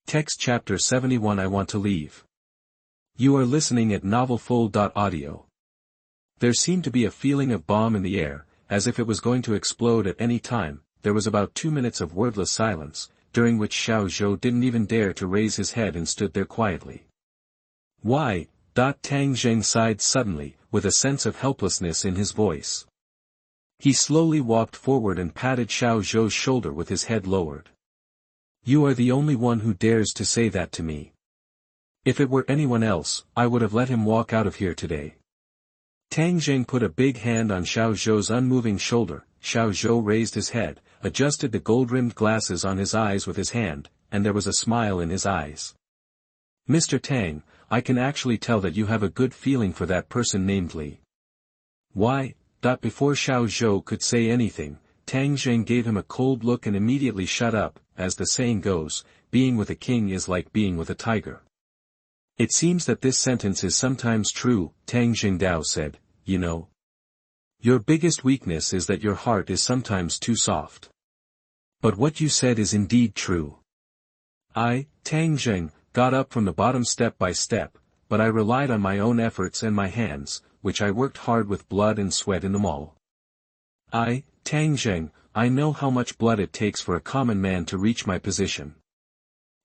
Text Chapter 71 I Want to Leave. You are listening at novelfull.audio. There seemed to be a feeling of bomb in the air, as if it was going to explode at any time. There was about 2 minutes of wordless silence, during which Xiao Zhou didn't even dare to raise his head and stood there quietly. Why? Tang Zheng sighed suddenly, with a sense of helplessness in his voice. He slowly walked forward and patted Xiao Zhou's shoulder with his head lowered. You are the only one who dares to say that to me. If it were anyone else, I would have let him walk out of here today. Tang Zheng put a big hand on Xiao Zhou's unmoving shoulder. Xiao Zhou raised his head, adjusted the gold-rimmed glasses on his eyes with his hand, and there was a smile in his eyes. Mr. Tang, I can actually tell that you have a good feeling for that person named Li. Why? Before Xiao Zhou could say anything, Tang Zheng gave him a cold look and immediately shut up. As the saying goes, being with a king is like being with a tiger. It seems that this sentence is sometimes true, Tang Zhengdao said, you know. Your biggest weakness is that your heart is sometimes too soft. But what you said is indeed true. I, Tang Zheng, got up from the bottom step by step, but I relied on my own efforts and my hands, which I worked hard with blood and sweat in the mall. I, Tang Zheng, I know how much blood it takes for a common man to reach my position.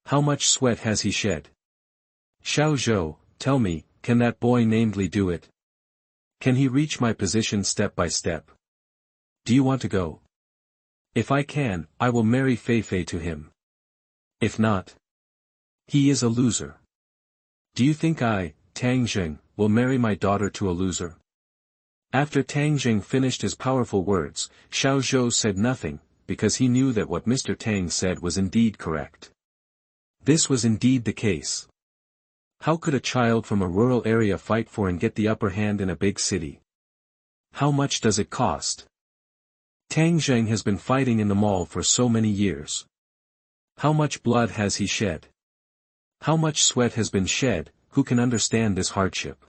How much sweat has he shed? Xiao Zhou, tell me, can that boy named Li do it? Can he reach my position step by step? Do you want to go? If I can, I will marry Fei Fei to him. If not, he is a loser. Do you think I, Tang Zheng, will marry my daughter to a loser? After Tang Zheng finished his powerful words, Xiao Zhou said nothing, because he knew that what Mr. Tang said was indeed correct. This was indeed the case. How could a child from a rural area fight for and get the upper hand in a big city? How much does it cost? Tang Zheng has been fighting in the mall for so many years. How much blood has he shed? How much sweat has been shed? Who can understand this hardship?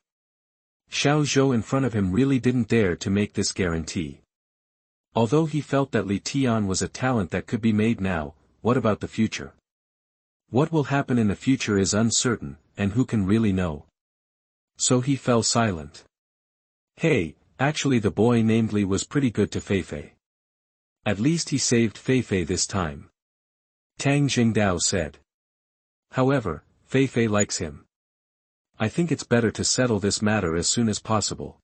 Xiao Zhou in front of him really didn't dare to make this guarantee. Although he felt that Li Tian was a talent that could be made now, what about the future? What will happen in the future is uncertain, and who can really know? So he fell silent. Hey, actually the boy named Li was pretty good to Fei Fei. At least he saved Fei Fei this time. Tang Zhengdao said. However, Fei Fei likes him. I think it's better to settle this matter as soon as possible.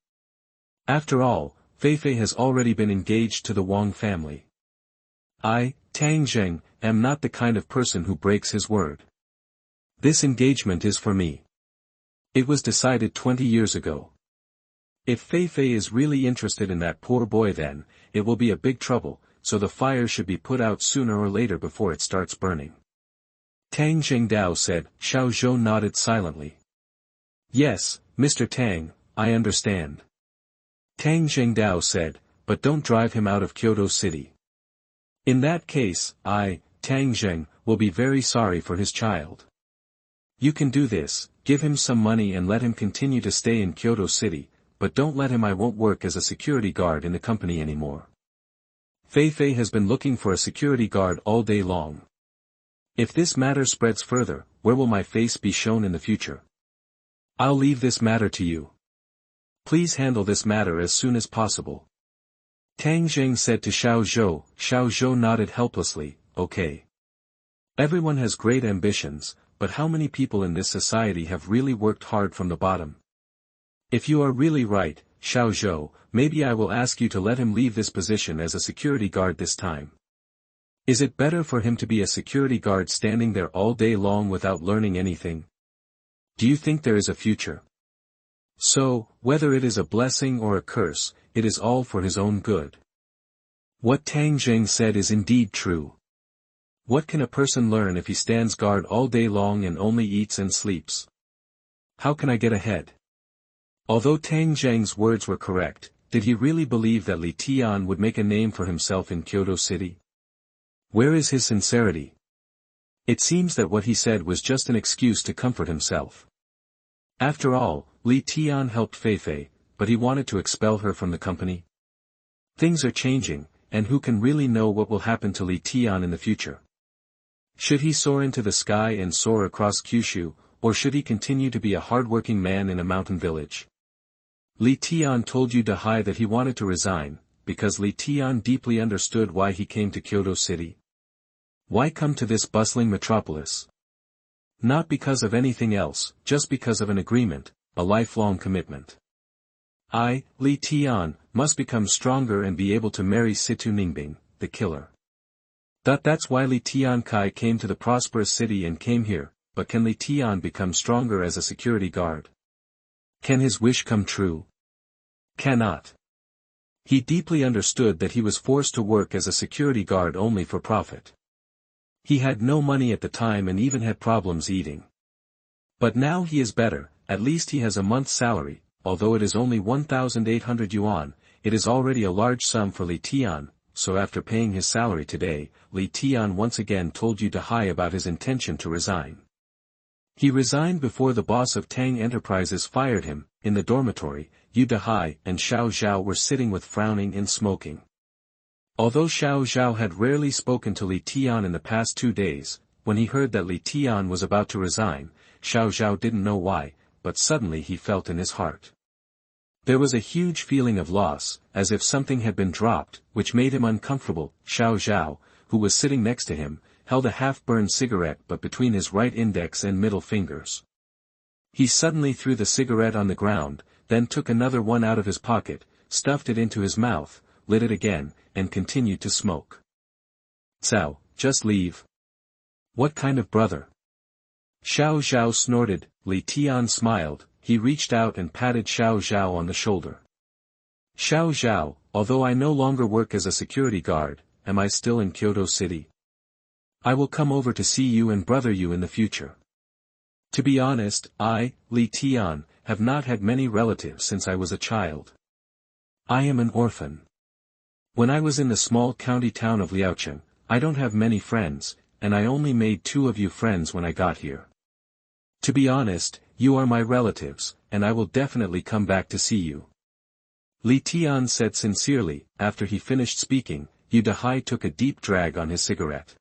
After all, Fei Fei has already been engaged to the Wang family. I, Tang Zheng, am not the kind of person who breaks his word. This engagement is for me. It was decided 20 years ago. If Fei Fei is really interested in that poor boy, then it will be a big trouble, so the fire should be put out sooner or later before it starts burning. Tang Zhengdao said. Xiao Zhou nodded silently. Yes, Mr. Tang, I understand. Tang Zhengdao said, but don't drive him out of Kyoto City. In that case, I, Tang Zheng, will be very sorry for his child. You can do this, give him some money and let him continue to stay in Kyoto City, but don't let him. I won't work as a security guard in the company anymore. Fei Fei has been looking for a security guard all day long. If this matter spreads further, where will my face be shown in the future? I'll leave this matter to you. Please handle this matter as soon as possible. Tang Zheng said to Xiao Zhou. Xiao Zhou nodded helplessly, okay. Everyone has great ambitions, but how many people in this society have really worked hard from the bottom? If you are really right, Xiao Zhou, maybe I will ask you to let him leave this position as a security guard this time. Is it better for him to be a security guard standing there all day long without learning anything? Do you think there is a future? So, whether it is a blessing or a curse, it is all for his own good. What Tang Zheng said is indeed true. What can a person learn if he stands guard all day long and only eats and sleeps? How can I get ahead? Although Tang Zheng's words were correct, did he really believe that Li Tian would make a name for himself in Kyoto City? Where is his sincerity? It seems that what he said was just an excuse to comfort himself. After all, Li Tian helped Fei Fei, but he wanted to expel her from the company. Things are changing, and who can really know what will happen to Li Tian in the future? Should he soar into the sky and soar across Kyushu, or should he continue to be a hard-working man in a mountain village? Lee Tian told Yu Dahai that he wanted to resign, because Lee Tian deeply understood why he came to Kyoto City. Why come to this bustling metropolis? Not because of anything else, just because of an agreement, a lifelong commitment. I, Lee Tian, must become stronger and be able to marry Situ Ningbing, the killer. That's why Li Tiankai came to the prosperous city and came here, but can Li Tian become stronger as a security guard? Can his wish come true? Cannot. He deeply understood that he was forced to work as a security guard only for profit. He had no money at the time and even had problems eating. But now he is better, at least he has a month's salary, although it is only 1,800 yuan, it is already a large sum for Li Tian. So after paying his salary today, Li Tian once again told Yu Dahai about his intention to resign. He resigned before the boss of Tang Enterprises fired him. In the dormitory, Yu Dahai and Xiao Zhao were sitting with frowning and smoking. Although Xiao Zhao had rarely spoken to Li Tian in the past 2 days, when he heard that Li Tian was about to resign, Xiao Zhao didn't know why, but suddenly he felt in his heart. There was a huge feeling of loss, as if something had been dropped, which made him uncomfortable. Xiao Zhao, who was sitting next to him, held a half-burned cigarette but between his right index and middle fingers. He suddenly threw the cigarette on the ground, then took another one out of his pocket, stuffed it into his mouth, lit it again, and continued to smoke. Cao, just leave. What kind of brother? Xiao Zhao snorted. Li Tian smiled. He reached out and patted Xiao Zhao on the shoulder. Xiao Zhao, although I no longer work as a security guard, am I still in Kyoto City? I will come over to see you and brother you in the future. To be honest, I, Li Tian, have not had many relatives since I was a child. I am an orphan. When I was in the small county town of Liaocheng, I don't have many friends, and I only made 2 of you friends when I got here. To be honest, you are my relatives, and I will definitely come back to see you. Li Tian said sincerely. After he finished speaking, Yu Dahai took a deep drag on his cigarette.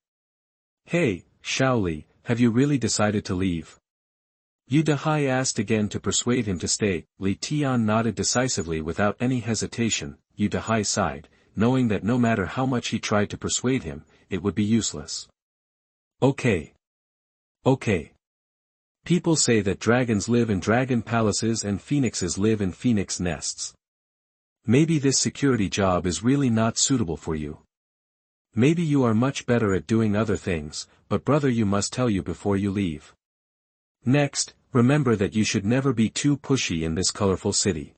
Hey, Shaoli, have you really decided to leave? Yu Dahai asked again to persuade him to stay. Li Tian nodded decisively without any hesitation. Yu Dahai sighed, knowing that no matter how much he tried to persuade him, it would be useless. Okay. Okay. People say that dragons live in dragon palaces and phoenixes live in phoenix nests. Maybe this security job is really not suitable for you. Maybe you are much better at doing other things, but brother, you must tell you before you leave. Next, remember that you should never be too pushy in this colorful city.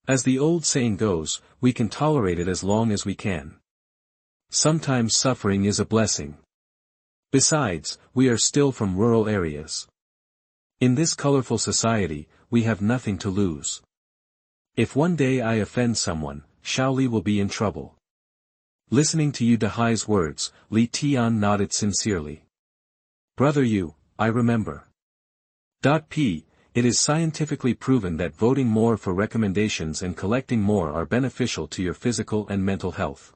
As the old saying goes, we can tolerate it as long as we can. Sometimes suffering is a blessing. Besides, we are still from rural areas. In this colorful society, we have nothing to lose. If one day I offend someone, Shaoli will be in trouble. Listening to Yu Dahai's words, Li Tian nodded sincerely. Brother Yu, I remember. It is scientifically proven that voting more for recommendations and collecting more are beneficial to your physical and mental health.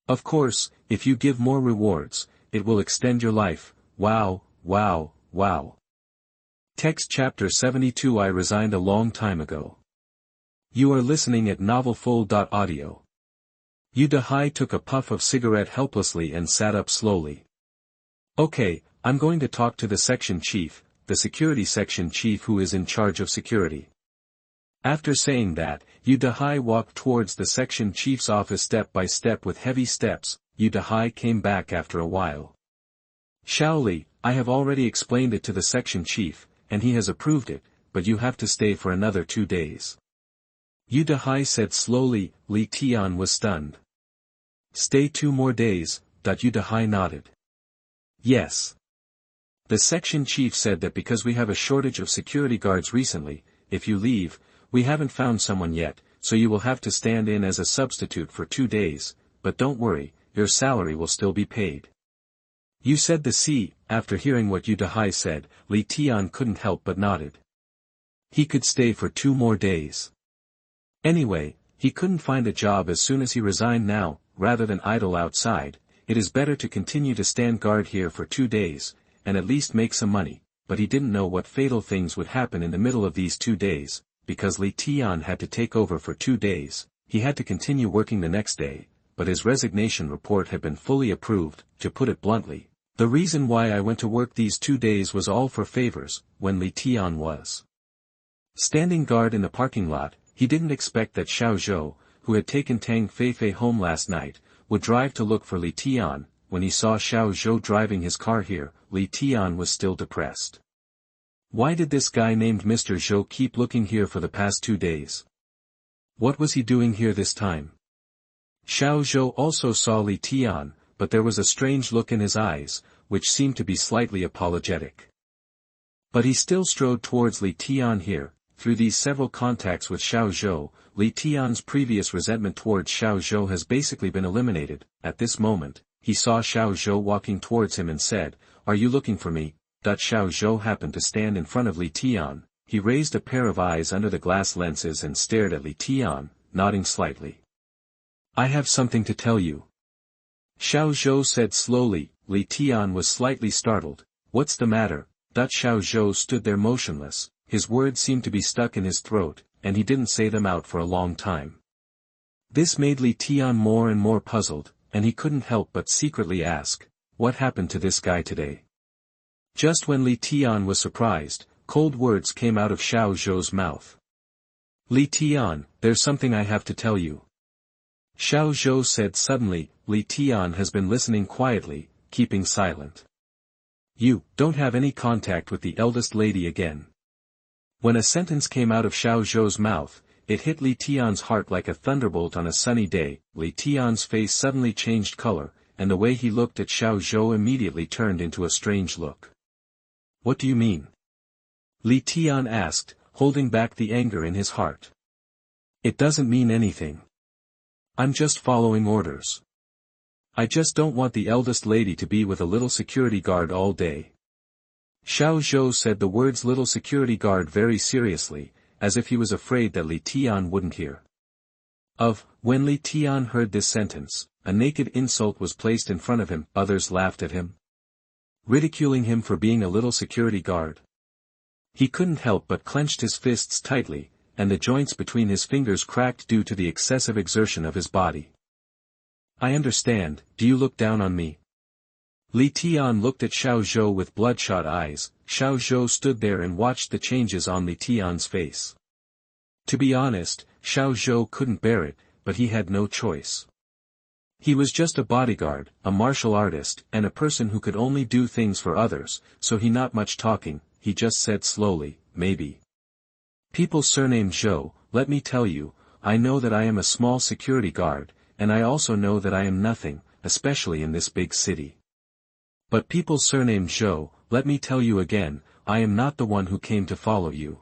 Of course, if you give more rewards, it will extend your life. Wow, wow, wow. Text chapter 72. I resigned a long time ago. You are listening at novelfull.audio. Yu Dahai took a puff of cigarette helplessly and sat up slowly. Okay, I'm going to talk to the section chief, the security section chief who is in charge of security. After saying that, Yu Dahai walked towards the section chief's office step by step with heavy steps. Yu Dahai came back after a while. Shaoli, I have already explained it to the section chief, and he has approved it, but you have to stay for another 2 days. Yu Dahai said slowly. Li Tian was stunned. Stay 2 more days. Yu Dahai nodded. Yes. The section chief said that because we have a shortage of security guards recently, if you leave, we haven't found someone yet, so you will have to stand in as a substitute for 2 days, but don't worry, your salary will still be paid. You said the C. After hearing what Yu Dahai said, Li Tian couldn't help but nodded. He could stay for 2 more days. Anyway, he couldn't find a job as soon as he resigned now, rather than idle outside, it is better to continue to stand guard here for 2 days, and at least make some money, but he didn't know what fatal things would happen in the middle of these 2 days, because Li Tian had to take over for 2 days, he had to continue working the next day, but his resignation report had been fully approved, to put it bluntly. The reason why I went to work these 2 days was all for favors. When Li Tian was standing guard in the parking lot, he didn't expect that Xiao Zhou, who had taken Tang Feifei home last night, would drive to look for Li Tian. When he saw Xiao Zhou driving his car here, Li Tian was still depressed. Why did this guy named Mr. Zhou keep looking here for the past 2 days? What was he doing here this time? Xiao Zhou also saw Li Tian, but there was a strange look in his eyes, which seemed to be slightly apologetic. But he still strode towards Li Tian here. Through these several contacts with Xiao Zhou, Li Tian's previous resentment towards Xiao Zhou has basically been eliminated. At this moment, he saw Xiao Zhou walking towards him and said, "Are you looking for me?" Xiao Zhou happened to stand in front of Li Tian. He raised a pair of eyes under the glass lenses and stared at Li Tian, nodding slightly. "I have something to tell you." Xiao Zhou said slowly. Li Tian was slightly startled. "What's the matter?" Xiao Zhou stood there motionless, his words seemed to be stuck in his throat, and he didn't say them out for a long time. This made Li Tian more and more puzzled, and he couldn't help but secretly ask, "What happened to this guy today?" Just when Li Tian was surprised, cold words came out of Xiao Zhou's mouth. "Li Tian, there's something I have to tell you." Xiao Zhou said suddenly. Li Tian has been listening quietly, keeping silent. "You don't have any contact with the eldest lady again." When a sentence came out of Xiao Zhou's mouth, it hit Li Tian's heart like a thunderbolt on a sunny day. Li Tian's face suddenly changed color, and the way he looked at Xiao Zhou immediately turned into a strange look. "What do you mean?" Li Tian asked, holding back the anger in his heart. "It doesn't mean anything. I'm just following orders. I just don't want the eldest lady to be with a little security guard all day." Xiao Zhou said the words little security guard very seriously, as if he was afraid that Li Tian wouldn't hear. When Li Tian heard this sentence, a naked insult was placed in front of him. Others laughed at him, ridiculing him for being a little security guard. He couldn't help but clenched his fists tightly, and the joints between his fingers cracked due to the excessive exertion of his body. "I understand, do you look down on me?" Li Tian looked at Xiao Zhou with bloodshot eyes. Xiao Zhou stood there and watched the changes on Li Tian's face. To be honest, Xiao Zhou couldn't bear it, but he had no choice. He was just a bodyguard, a martial artist, and a person who could only do things for others, so he not much talking, he just said slowly, "Maybe. People surnamed Zhou, let me tell you, I know that I am a small security guard, and I also know that I am nothing, especially in this big city. But people surnamed Zhou, let me tell you again, I am not the one who came to follow you.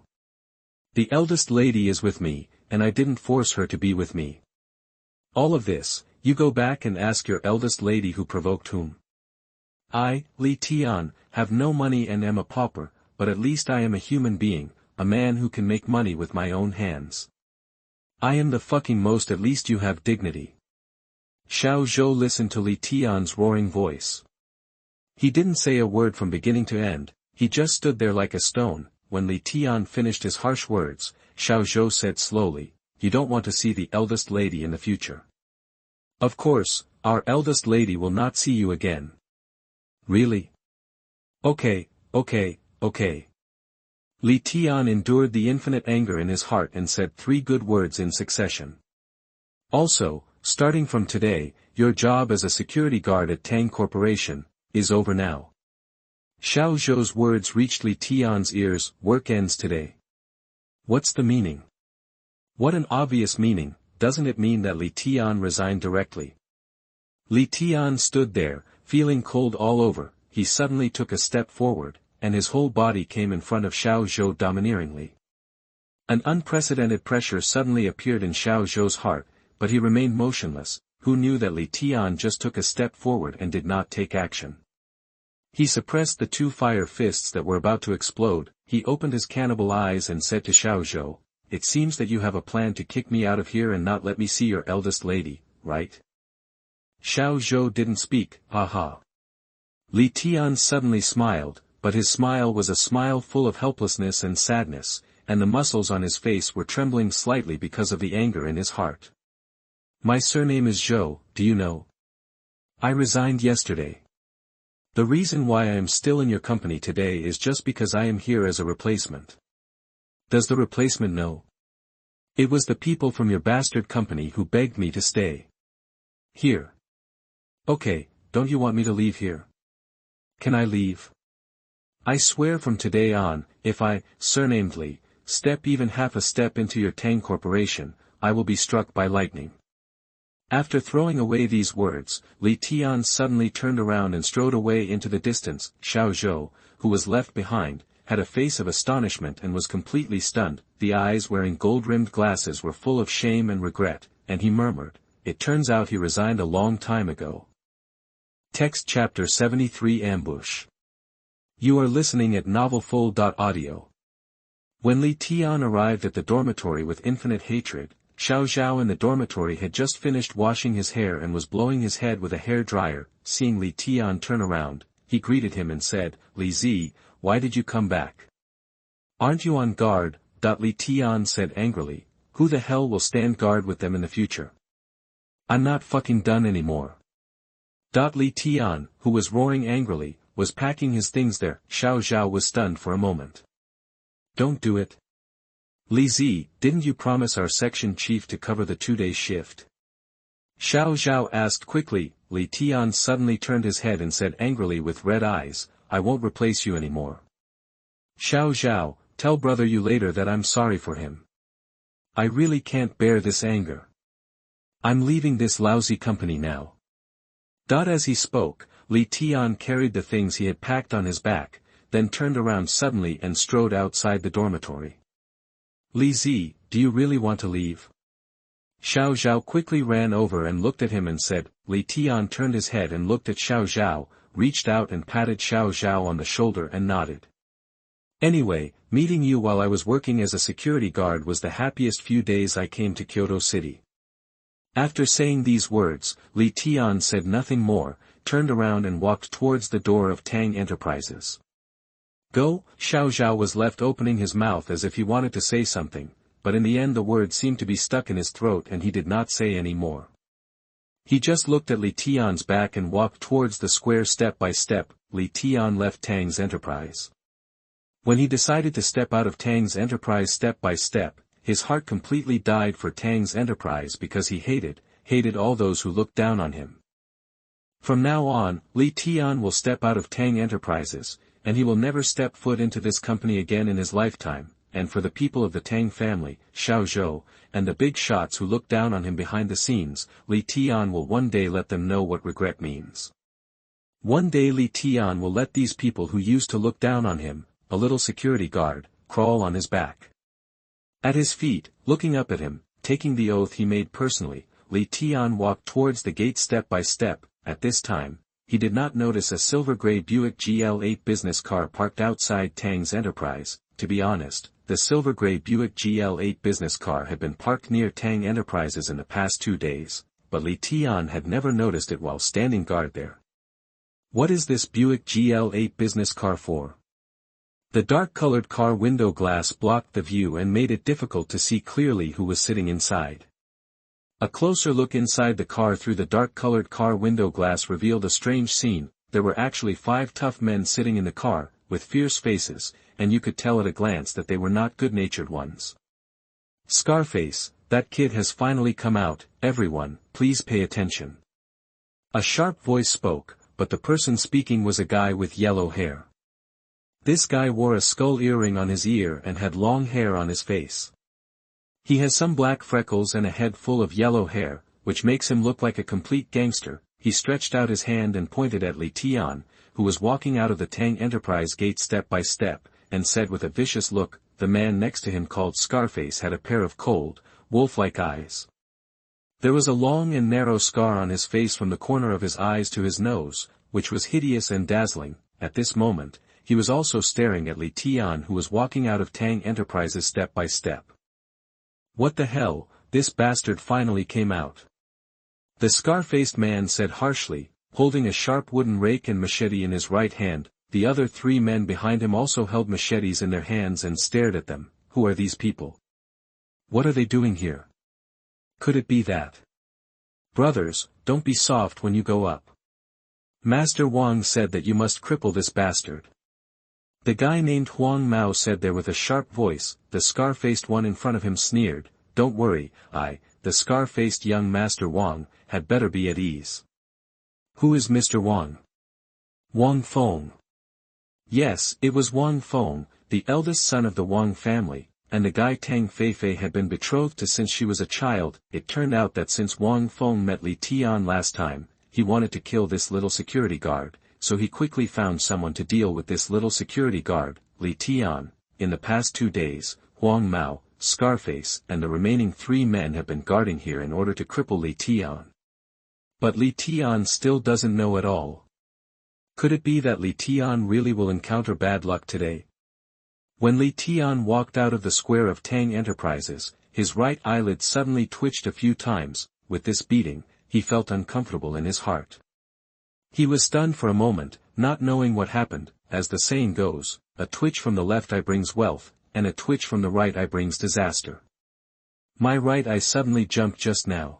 The eldest lady is with me, and I didn't force her to be with me. All of this, you go back and ask your eldest lady who provoked whom. I, Li Tian, have no money and am a pauper, but at least I am a human being, a man who can make money with my own hands. I am the fucking most, at least you have dignity." Xiao Zhou listened to Li Tian's roaring voice. He didn't say a word from beginning to end, he just stood there like a stone. When Li Tian finished his harsh words, Xiao Zhou said slowly, "You don't want to see the eldest lady in the future. Of course, our eldest lady will not see you again." "Really? Okay. Li Tian endured the infinite anger in his heart and said 3 good words in succession. "Also, starting from today, your job as a security guard at Tang Corporation is over now." Xiao Zhou's words reached Li Tian's ears. "Work ends today." What's the meaning? What an obvious meaning, doesn't it mean that Li Tian resigned directly? Li Tian stood there, feeling cold all over. He suddenly took a step forward, and his whole body came in front of Xiao Zhou domineeringly. An unprecedented pressure suddenly appeared in Xiao Zhou's heart, but he remained motionless. Who knew that Li Tian just took a step forward and did not take action? He suppressed the 2 fire fists that were about to explode. He opened his cannibal eyes and said to Xiao Zhou, "It seems that you have a plan to kick me out of here and not let me see your eldest lady, right?" Xiao Zhou didn't speak, haha. Li Tian suddenly smiled, but his smile was a smile full of helplessness and sadness, and the muscles on his face were trembling slightly because of the anger in his heart. My surname is Zhou, do you know? I resigned yesterday. The reason why I am still in your company today is just because I am here as a replacement. Does the replacement know? It was the people from your bastard company who begged me to stay. Here. Okay, don't you want me to leave here? Can I leave? I swear from today on, if I, surnamed Li, step even half a step into your Tang Corporation, I will be struck by lightning. After throwing away these words, Li Tian suddenly turned around and strode away into the distance. Xiao Zhou, who was left behind, had a face of astonishment and was completely stunned. The eyes wearing gold-rimmed glasses were full of shame and regret, and he murmured, "It turns out he resigned a long time ago." Text Chapter 73 Ambush. You are listening at NovelFull.audio. When Li Tian arrived at the dormitory with infinite hatred, Xiao Zhao in the dormitory had just finished washing his hair and was blowing his head with a hair dryer. Seeing Li Tian turn around, he greeted him and said, "Li Zi, why did you come back? Aren't you on guard?" Li Tian said angrily, "Who the hell will stand guard with them in the future? I'm not fucking done anymore." Li Tian, who was roaring angrily, was packing his things there. Xiao Zhao was stunned for a moment. Don't do it. Li Zi, didn't you promise our section chief to cover the 2-day shift? Xiao Zhao asked quickly. Li Tian suddenly turned his head and said angrily with red eyes, "I won't replace you anymore." Xiao Zhao, tell brother you later that I'm sorry for him. I really can't bear this anger. I'm leaving this lousy company now. As he spoke, Li Tian carried the things he had packed on his back, then turned around suddenly and strode outside the dormitory. Li Zi, do you really want to leave? Xiao Zhao quickly ran over and looked at him and said. Li Tian turned his head and looked at Xiao Zhao, reached out and patted Xiao Zhao on the shoulder and nodded. Anyway, meeting you while I was working as a security guard was the happiest few days I came to Kyoto City. After saying these words, Li Tian said nothing more, turned around and walked towards the door of Tang Enterprises. Go, Xiao Zhao was left opening his mouth as if he wanted to say something, but in the end the word seemed to be stuck in his throat and he did not say any more. He just looked at Li Tian's back and walked towards the square step by step. Li Tian left Tang's enterprise. When he decided to step out of Tang's enterprise step by step, his heart completely died for Tang's enterprise because he hated all those who looked down on him. From now on, Li Tian will step out of Tang Enterprises, and he will never step foot into this company again in his lifetime. And for the people of the Tang family, Xiao Zhou, and the big shots who look down on him behind the scenes, Li Tian will one day let them know what regret means. One day Li Tian will let these people who used to look down on him, a little security guard, crawl on his back. At his feet, looking up at him, taking the oath he made personally, Li Tian walked towards the gate step by step. At this time, he did not notice a silver-gray Buick GL8 business car parked outside Tang's enterprise. To be honest, the silver-gray Buick GL8 business car had been parked near Tang Enterprises in the past 2 days, but Li Tian had never noticed it while standing guard there. What is this Buick GL8 business car for? The dark-colored car window glass blocked the view and made it difficult to see clearly who was sitting inside. A closer look inside the car through the dark-colored car window glass revealed a strange scene. There were actually 5 tough men sitting in the car, with fierce faces, and you could tell at a glance that they were not good-natured ones. Scarface, that kid has finally come out. Everyone, please pay attention. A sharp voice spoke, but the person speaking was a guy with yellow hair. This guy wore a skull earring on his ear and had long hair on his face. He has some black freckles and a head full of yellow hair, which makes him look like a complete gangster. He stretched out his hand and pointed at Li Tian, who was walking out of the Tang Enterprise gate step by step, and said with a vicious look. The man next to him called Scarface had a pair of cold, wolf-like eyes. There was a long and narrow scar on his face from the corner of his eyes to his nose, which was hideous and dazzling. At this moment, he was also staring at Li Tian, who was walking out of Tang Enterprises step by step. What the hell, this bastard finally came out. The scar-faced man said harshly, holding a sharp wooden rake and machete in his right hand. The other 3 men behind him also held machetes in their hands and stared at them. Who are these people? What are they doing here? Could it be that? Brothers, don't be soft when you go up. Master Wang said that you must cripple this bastard. The guy named Huang Mao said there with a sharp voice. The scar-faced one in front of him sneered, don't worry, the scar-faced young Master Wang, had better be at ease. Who is Mr. Wang? Wang Feng. Yes, it was Wang Feng, the eldest son of the Wang family, and the guy Tang Feifei had been betrothed to since she was a child. It turned out that since Wang Feng met Li Tian last time, he wanted to kill this little security guard, so he quickly found someone to deal with this little security guard, Li Tian. In the past 2 days, Huang Mao, Scarface and the remaining 3 men have been guarding here in order to cripple Li Tian. But Li Tian still doesn't know at all. Could it be that Li Tian really will encounter bad luck today? When Li Tian walked out of the square of Tang Enterprises, his right eyelid suddenly twitched a few times. With this beating, he felt uncomfortable in his heart. He was stunned for a moment, not knowing what happened. As the saying goes, a twitch from the left eye brings wealth, and a twitch from the right eye brings disaster. My right eye suddenly jumped just now.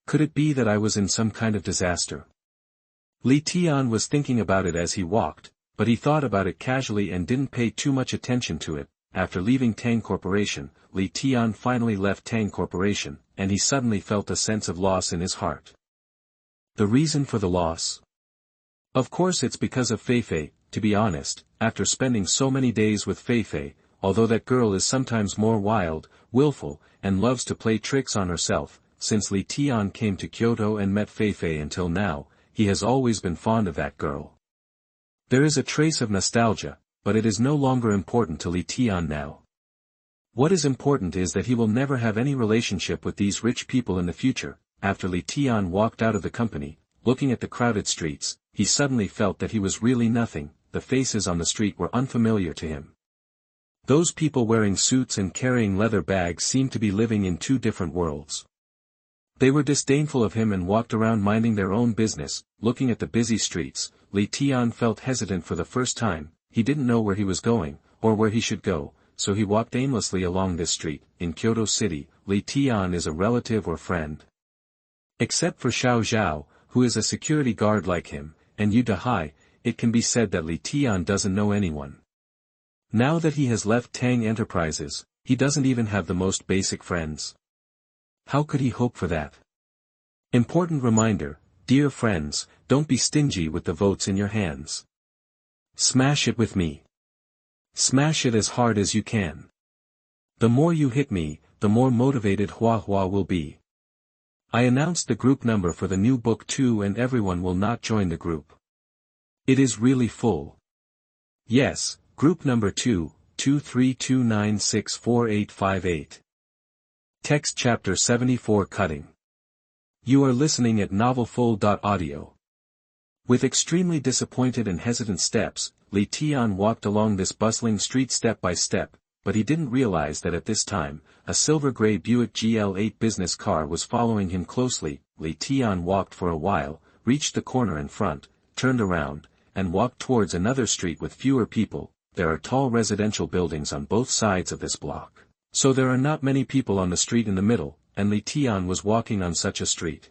Could it be that I was in some kind of disaster? Li Tian was thinking about it as he walked, but he thought about it casually and didn't pay too much attention to it. After leaving Tang Corporation, Li Tian finally left Tang Corporation, and he suddenly felt a sense of loss in his heart. The reason for the loss? Of course it's because of Feifei. To be honest, after spending so many days with Feifei, although that girl is sometimes more wild, willful, and loves to play tricks on herself, since Li Tian came to Kyoto and met Feifei until now, he has always been fond of that girl. There is a trace of nostalgia, but it is no longer important to Li Tian now. What is important is that he will never have any relationship with these rich people in the future. After Li Tian walked out of the company, looking at the crowded streets, he suddenly felt that he was really nothing. The faces on the street were unfamiliar to him. Those people wearing suits and carrying leather bags seemed to be living in 2 different worlds. They were disdainful of him and walked around minding their own business. Looking at the busy streets, Li Tian felt hesitant for the first time. He didn't know where he was going, or where he should go, so he walked aimlessly along this street. In Kyoto City, Li Tian is a relative or friend. Except for Xiao Zhao, who is a security guard like him, and Yu Dahai, it can be said that Li Tian doesn't know anyone. Now that he has left Tang Enterprises, he doesn't even have the most basic friends. How could he hope for that? Important reminder, dear friends, don't be stingy with the votes in your hands. Smash it with me. Smash it as hard as you can. The more you hit me, the more motivated Hua Hua will be. I announced the group number for the new book too, and everyone will not join the group. It is really full. Yes, group number 22329648858. Text Chapter 74 Cutting. You are listening at novelfull.audio. With extremely disappointed and hesitant steps, Li Tian walked along this bustling street step by step, but he didn't realize that at this time, a silver-gray Buick GL8 business car was following him closely. Li Tian walked for a while, reached the corner in front, turned around, and walked towards another street with fewer people. There are tall residential buildings on both sides of this block, so there are not many people on the street in the middle, and Li Tian was walking on such a street.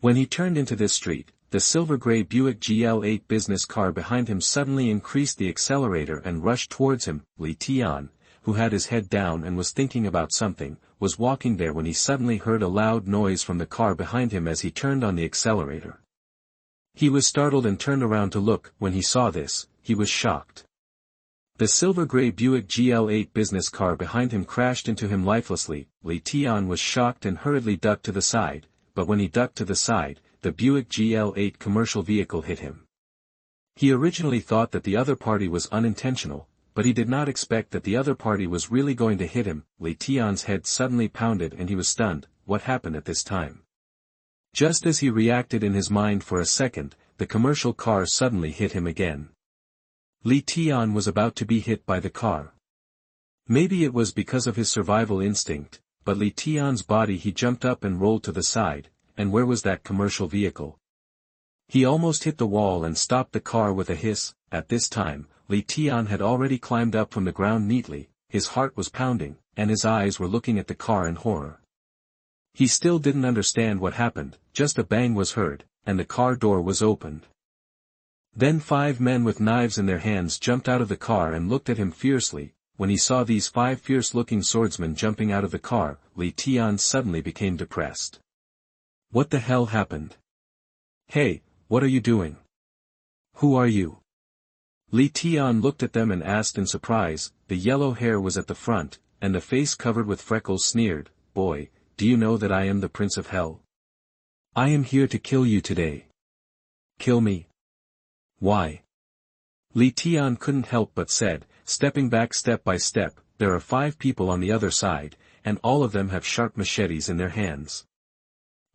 When he turned into this street, the silver-gray Buick GL8 business car behind him suddenly increased the accelerator and rushed towards him. Li Tian, who had his head down and was thinking about something, was walking there when he suddenly heard a loud noise from the car behind him as he turned on the accelerator. He was startled and turned around to look. When he saw this, he was shocked. The silver-gray Buick GL8 business car behind him crashed into him lifelessly. Li Tian was shocked and hurriedly ducked to the side, but when he ducked to the side, the Buick GL8 commercial vehicle hit him. He originally thought that the other party was unintentional, but he did not expect that the other party was really going to hit him. Li Tian's head suddenly pounded and he was stunned. What happened at this time? Just as he reacted in his mind for a second, the commercial car suddenly hit him again. Li Tian was about to be hit by the car. Maybe it was because of his survival instinct, but Li Tian's body, he jumped up and rolled to the side, and where was that commercial vehicle? He almost hit the wall and stopped the car with a hiss. At this time, Li Tian had already climbed up from the ground neatly, his heart was pounding, and his eyes were looking at the car in horror. He still didn't understand what happened, just a bang was heard, and the car door was opened. Then 5 men with knives in their hands jumped out of the car and looked at him fiercely. When he saw these 5 fierce-looking swordsmen jumping out of the car, Li Tian suddenly became depressed. What the hell happened? Hey, what are you doing? Who are you? Li Tian looked at them and asked in surprise. The yellow hair was at the front, and the face covered with freckles sneered, "Boy, do you know that I am the Prince of Hell? I am here to kill you today." "Kill me? Why?" Li Tian couldn't help but said, stepping back step by step, "There are 5 people on the other side, and all of them have sharp machetes in their hands.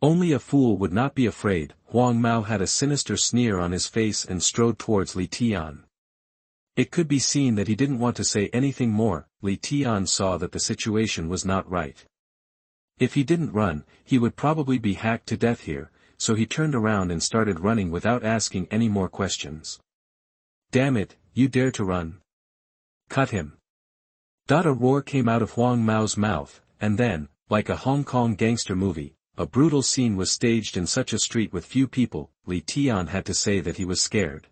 Only a fool would not be afraid." Huang Mao had a sinister sneer on his face and strode towards Li Tian. It could be seen that he didn't want to say anything more. Li Tian saw that the situation was not right. If he didn't run, he would probably be hacked to death here, so he turned around and started running without asking any more questions. "Damn it, you dare to run? Cut him!" A roar came out of Huang Mao's mouth, and then, like a Hong Kong gangster movie, a brutal scene was staged in such a street with few people. Li Tian had to say that he was scared.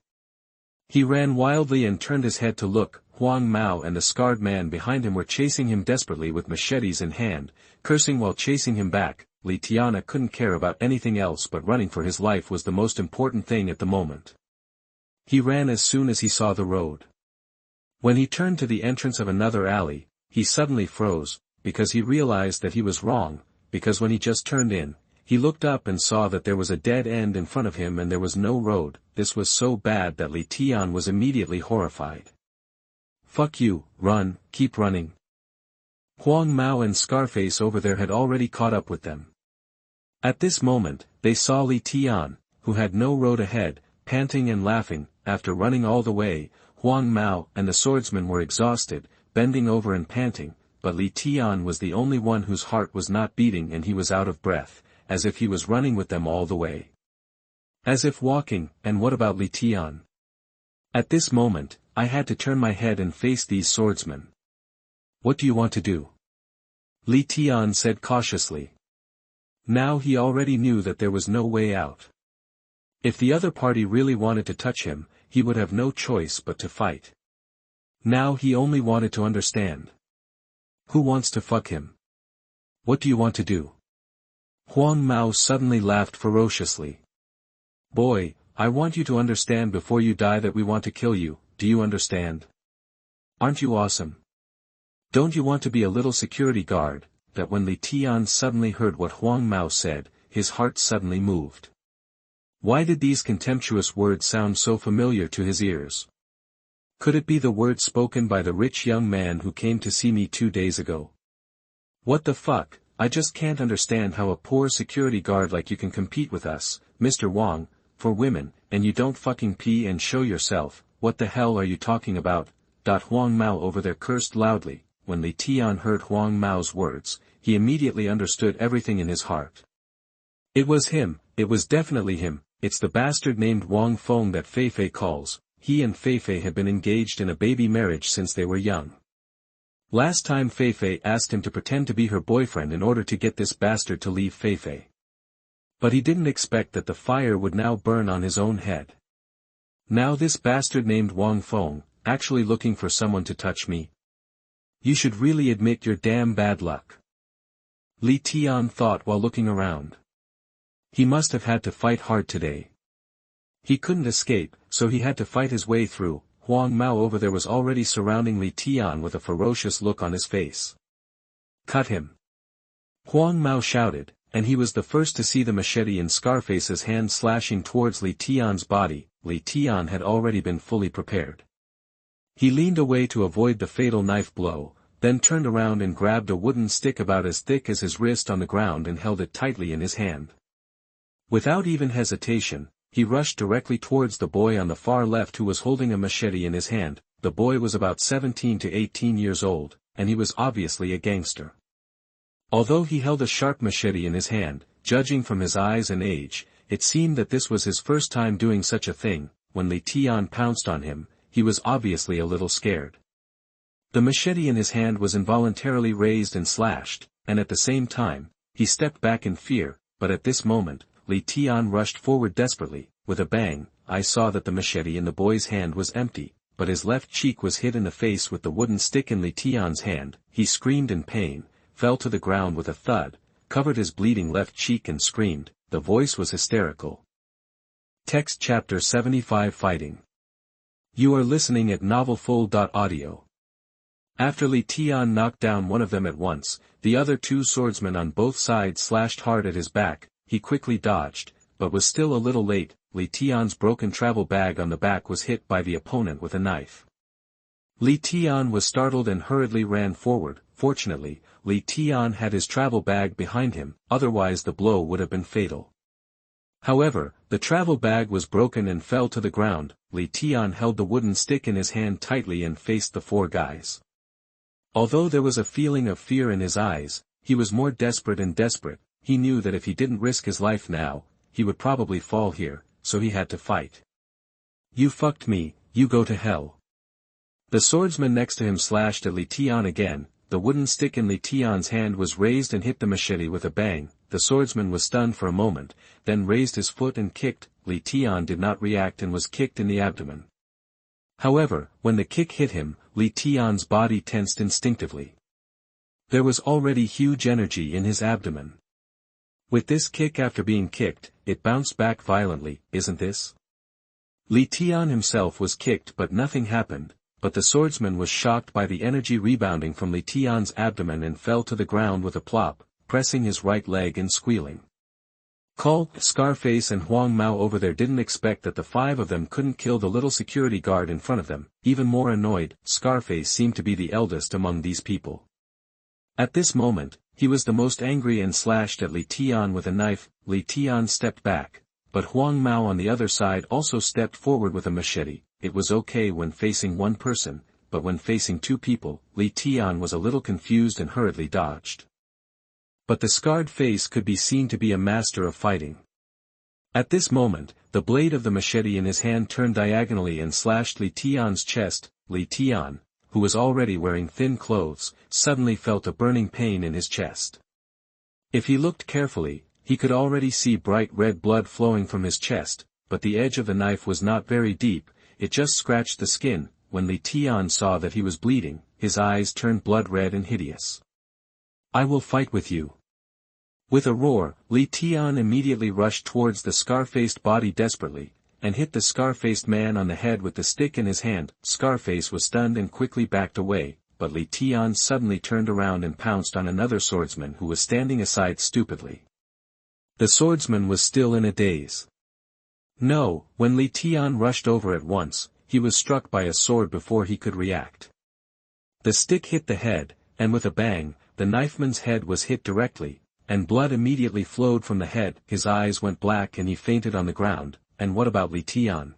He ran wildly and turned his head to look. Huang Mao and the scarred man behind him were chasing him desperately with machetes in hand, cursing while chasing him back. Li Tian couldn't care about anything else, but running for his life was the most important thing at the moment. He ran as soon as he saw the road. When he turned to the entrance of another alley, he suddenly froze, because he realized that he was wrong, because when he just turned in, he looked up and saw that there was a dead end in front of him and there was no road. This was so bad that Li Tian was immediately horrified. "Fuck you, run, keep running." Huang Mao and Scarface over there had already caught up with them. At this moment, they saw Li Tian, who had no road ahead, panting and laughing. After running all the way, Huang Mao and the swordsman were exhausted, bending over and panting, but Li Tian was the only one whose heart was not beating and he was out of breath, as if he was running with them all the way. As if walking. And what about Li Tian? At this moment, I had to turn my head and face these swordsmen. "What do you want to do?" Li Tian said cautiously. Now he already knew that there was no way out. If the other party really wanted to touch him, he would have no choice but to fight. Now he only wanted to understand. Who wants to fuck him? What do you want to do? Huang Mao suddenly laughed ferociously. "Boy, I want you to understand before you die that we want to kill you, do you understand? Aren't you awesome? Don't you want to be a little security guard?" That when Li Tian suddenly heard what Huang Mao said, his heart suddenly moved. Why did these contemptuous words sound so familiar to his ears? Could it be the words spoken by the rich young man who came to see me 2 days ago? What the fuck, I just can't understand how a poor security guard like you can compete with us, Mr. Wang, for women, and you don't fucking pee and show yourself. What the hell are you talking about? Huang Mao over there cursed loudly. When Li Tian heard Huang Mao's words, he immediately understood everything in his heart. It was him, it was definitely him, it's the bastard named Wang Feng that Fei Fei calls. He and Fei Fei had been engaged in a baby marriage since they were young. Last time Fei Fei asked him to pretend to be her boyfriend in order to get this bastard to leave Fei Fei. But he didn't expect that the fire would now burn on his own head. Now this bastard named Wang Feng, actually looking for someone to touch me? You should really admit your damn bad luck. Li Tian thought while looking around. He must have had to fight hard today. He couldn't escape, so he had to fight his way through. Huang Mao over there was already surrounding Li Tian with a ferocious look on his face. "Cut him!" Huang Mao shouted, and he was the first to see the machete in Scarface's hand slashing towards Li Tian's body. Li Tian had already been fully prepared. He leaned away to avoid the fatal knife blow, then turned around and grabbed a wooden stick about as thick as his wrist on the ground and held it tightly in his hand. Without even hesitation, he rushed directly towards the boy on the far left who was holding a machete in his hand. The boy was about 17 to 18 years old, and he was obviously a gangster. Although he held a sharp machete in his hand, judging from his eyes and age, it seemed that this was his first time doing such a thing. When Li Tian pounced on him, he was obviously a little scared. The machete in his hand was involuntarily raised and slashed, and at the same time, he stepped back in fear, but at this moment, Li Tian rushed forward desperately. With a bang, I saw that the machete in the boy's hand was empty, but his left cheek was hit in the face with the wooden stick in Li Tian's hand. He screamed in pain, fell to the ground with a thud, covered his bleeding left cheek and screamed. The voice was hysterical. Text Chapter 75 Fighting. You are listening at NovelFull.audio. After Li Tian knocked down one of them at once, the other two swordsmen on both sides slashed hard at his back. He quickly dodged, but was still a little late. Li Tian's broken travel bag on the back was hit by the opponent with a knife. Li Tian was startled and hurriedly ran forward. Fortunately, Li Tian had his travel bag behind him, otherwise the blow would have been fatal. However, the travel bag was broken and fell to the ground. Li Tian held the wooden stick in his hand tightly and faced the four guys. Although there was a feeling of fear in his eyes, he was more desperate and desperate. He knew that if he didn't risk his life now, he would probably fall here, so he had to fight. You fucked me, you go to hell. The swordsman next to him slashed at Li Tian again. The wooden stick in Li Tian's hand was raised and hit the machete with a bang. The swordsman was stunned for a moment, then raised his foot and kicked. Li Tian did not react and was kicked in the abdomen. However, when the kick hit him, Li Tian's body tensed instinctively. There was already huge energy in his abdomen. With this kick after being kicked, it bounced back violently, isn't this? Li Tian himself was kicked but nothing happened, but the swordsman was shocked by the energy rebounding from Li Tian's abdomen and fell to the ground with a plop, pressing his right leg and squealing. Cole, Scarface and Huang Mao over there didn't expect that the five of them couldn't kill the little security guard in front of them. Even more annoyed, Scarface seemed to be the eldest among these people. At this moment, he was the most angry and slashed at Li Tian with a knife. Li Tian stepped back, but Huang Mao on the other side also stepped forward with a machete. It was okay when facing one person, but when facing two people, Li Tian was a little confused and hurriedly dodged. But the scarred face could be seen to be a master of fighting. At this moment, the blade of the machete in his hand turned diagonally and slashed Li Tian's chest. Li Tian, who was already wearing thin clothes, suddenly felt a burning pain in his chest. If he looked carefully, he could already see bright red blood flowing from his chest, but the edge of the knife was not very deep, it just scratched the skin. When Li Tian saw that he was bleeding, his eyes turned blood red and hideous. I will fight with you. With a roar, Li Tian immediately rushed towards the scar-faced body desperately, and hit the scar-faced man on the head with the stick in his hand. Scarface was stunned and quickly backed away, but Li Tian suddenly turned around and pounced on another swordsman who was standing aside stupidly. The swordsman was still in a daze. No, when Li Tian rushed over at once, he was struck by a sword before he could react. The stick hit the head, and with a bang, the knifeman's head was hit directly, and blood immediately flowed from the head. His eyes went black and he fainted on the ground. And what about Li Tian?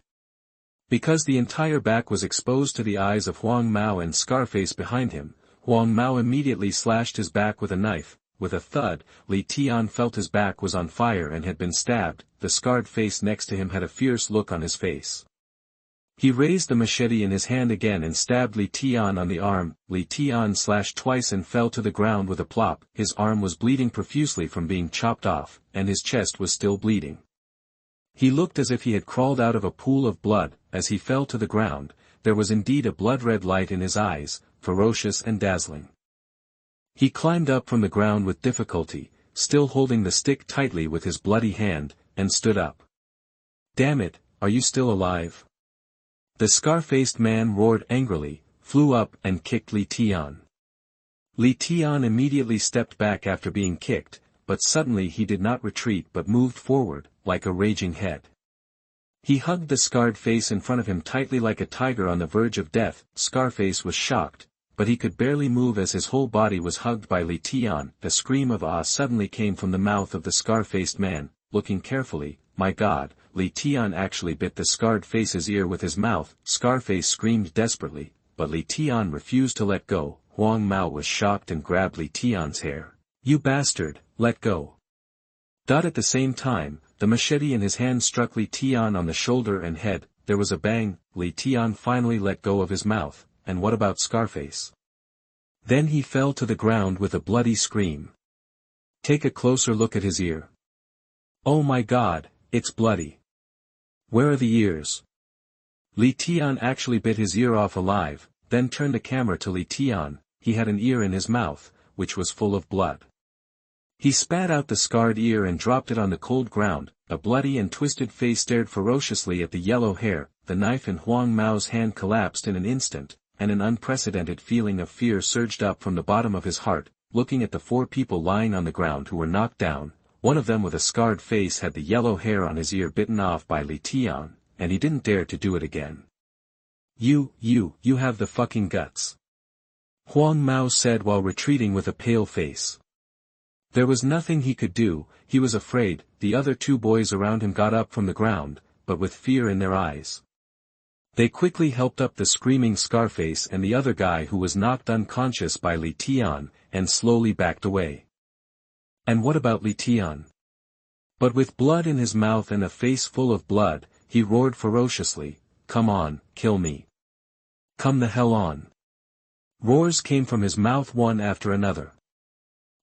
Because the entire back was exposed to the eyes of Huang Mao and Scarface behind him, Huang Mao immediately slashed his back with a knife. With a thud, Li Tian felt his back was on fire and had been stabbed. The scarred face next to him had a fierce look on his face. He raised the machete in his hand again and stabbed Li Tian on the arm. Li Tian slashed twice and fell to the ground with a plop. His arm was bleeding profusely from being chopped off, and his chest was still bleeding. He looked as if he had crawled out of a pool of blood. As he fell to the ground, there was indeed a blood-red light in his eyes, ferocious and dazzling. He climbed up from the ground with difficulty, still holding the stick tightly with his bloody hand, and stood up. Damn it, are you still alive? The scar-faced man roared angrily, flew up and kicked Li Tian. Li Tian immediately stepped back after being kicked, but suddenly he did not retreat but moved forward, like a raging head. He hugged the scarred face in front of him tightly like a tiger on the verge of death. Scarface was shocked, but he could barely move as his whole body was hugged by Li Tian. A scream of awe suddenly came from the mouth of the scar-faced man. Looking carefully, my God, Li Tian actually bit the scarred face's ear with his mouth. Scarface screamed desperately, but Li Tian refused to let go. Huang Mao was shocked and grabbed Li Tian's hair. You bastard, let go. At the same time, the machete in his hand struck Li Tian on the shoulder and head. There was a bang. Li Tian finally let go of his mouth. And what about Scarface? Then he fell to the ground with a bloody scream. Take a closer look at his ear. Oh my God, it's bloody. Where are the ears? Li Tian actually bit his ear off alive, then turned the camera to Li Tian. He had an ear in his mouth, which was full of blood. He spat out the scarred ear and dropped it on the cold ground. A bloody and twisted face stared ferociously at the yellow hair. The knife in Huang Mao's hand collapsed in an instant, and an unprecedented feeling of fear surged up from the bottom of his heart. Looking at the 4 people lying on the ground who were knocked down, one of them with a scarred face had the yellow hair on his ear bitten off by Li Tian, and he didn't dare to do it again. You have the fucking guts. Huang Mao said while retreating with a pale face. There was nothing he could do. He was afraid. The other 2 boys around him got up from the ground, but with fear in their eyes. They quickly helped up the screaming Scarface and the other guy who was knocked unconscious by Li Tian, and slowly backed away. And what about Li Tian? But with blood in his mouth and a face full of blood, he roared ferociously, "Come on, kill me. Come the hell on." Roars came from his mouth one after another.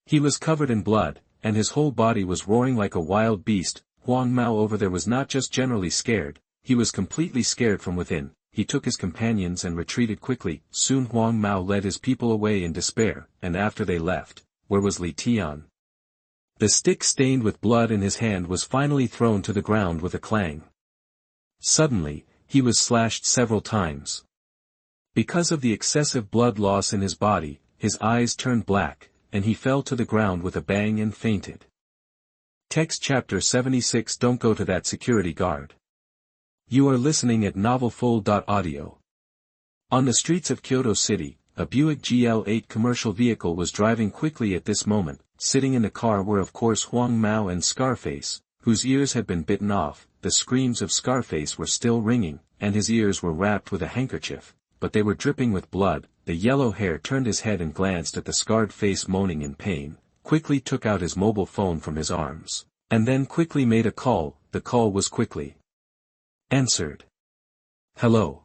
He was covered in blood, and his whole body was roaring like a wild beast. Huang Mao over there was not just generally scared, he was completely scared from within. He took his companions and retreated quickly. Soon Huang Mao led his people away in despair, and after they left, where was Li Tian? The stick stained with blood in his hand was finally thrown to the ground with a clang. Suddenly, he was slashed several times. Because of the excessive blood loss in his body, his eyes turned black, and he fell to the ground with a bang and fainted. Text chapter 76. Don't go to that security guard. You are listening at NovelFull.audio. On the streets of Kyoto City, a Buick GL8 commercial vehicle was driving quickly at this moment. Sitting in the car were of course Huang Mao and Scarface, whose ears had been bitten off. The screams of Scarface were still ringing, and his ears were wrapped with a handkerchief, but they were dripping with blood. The yellow hair turned his head and glanced at the scarred face moaning in pain, quickly took out his mobile phone from his arms, and then quickly made a call. The call was quickly answered. Hello.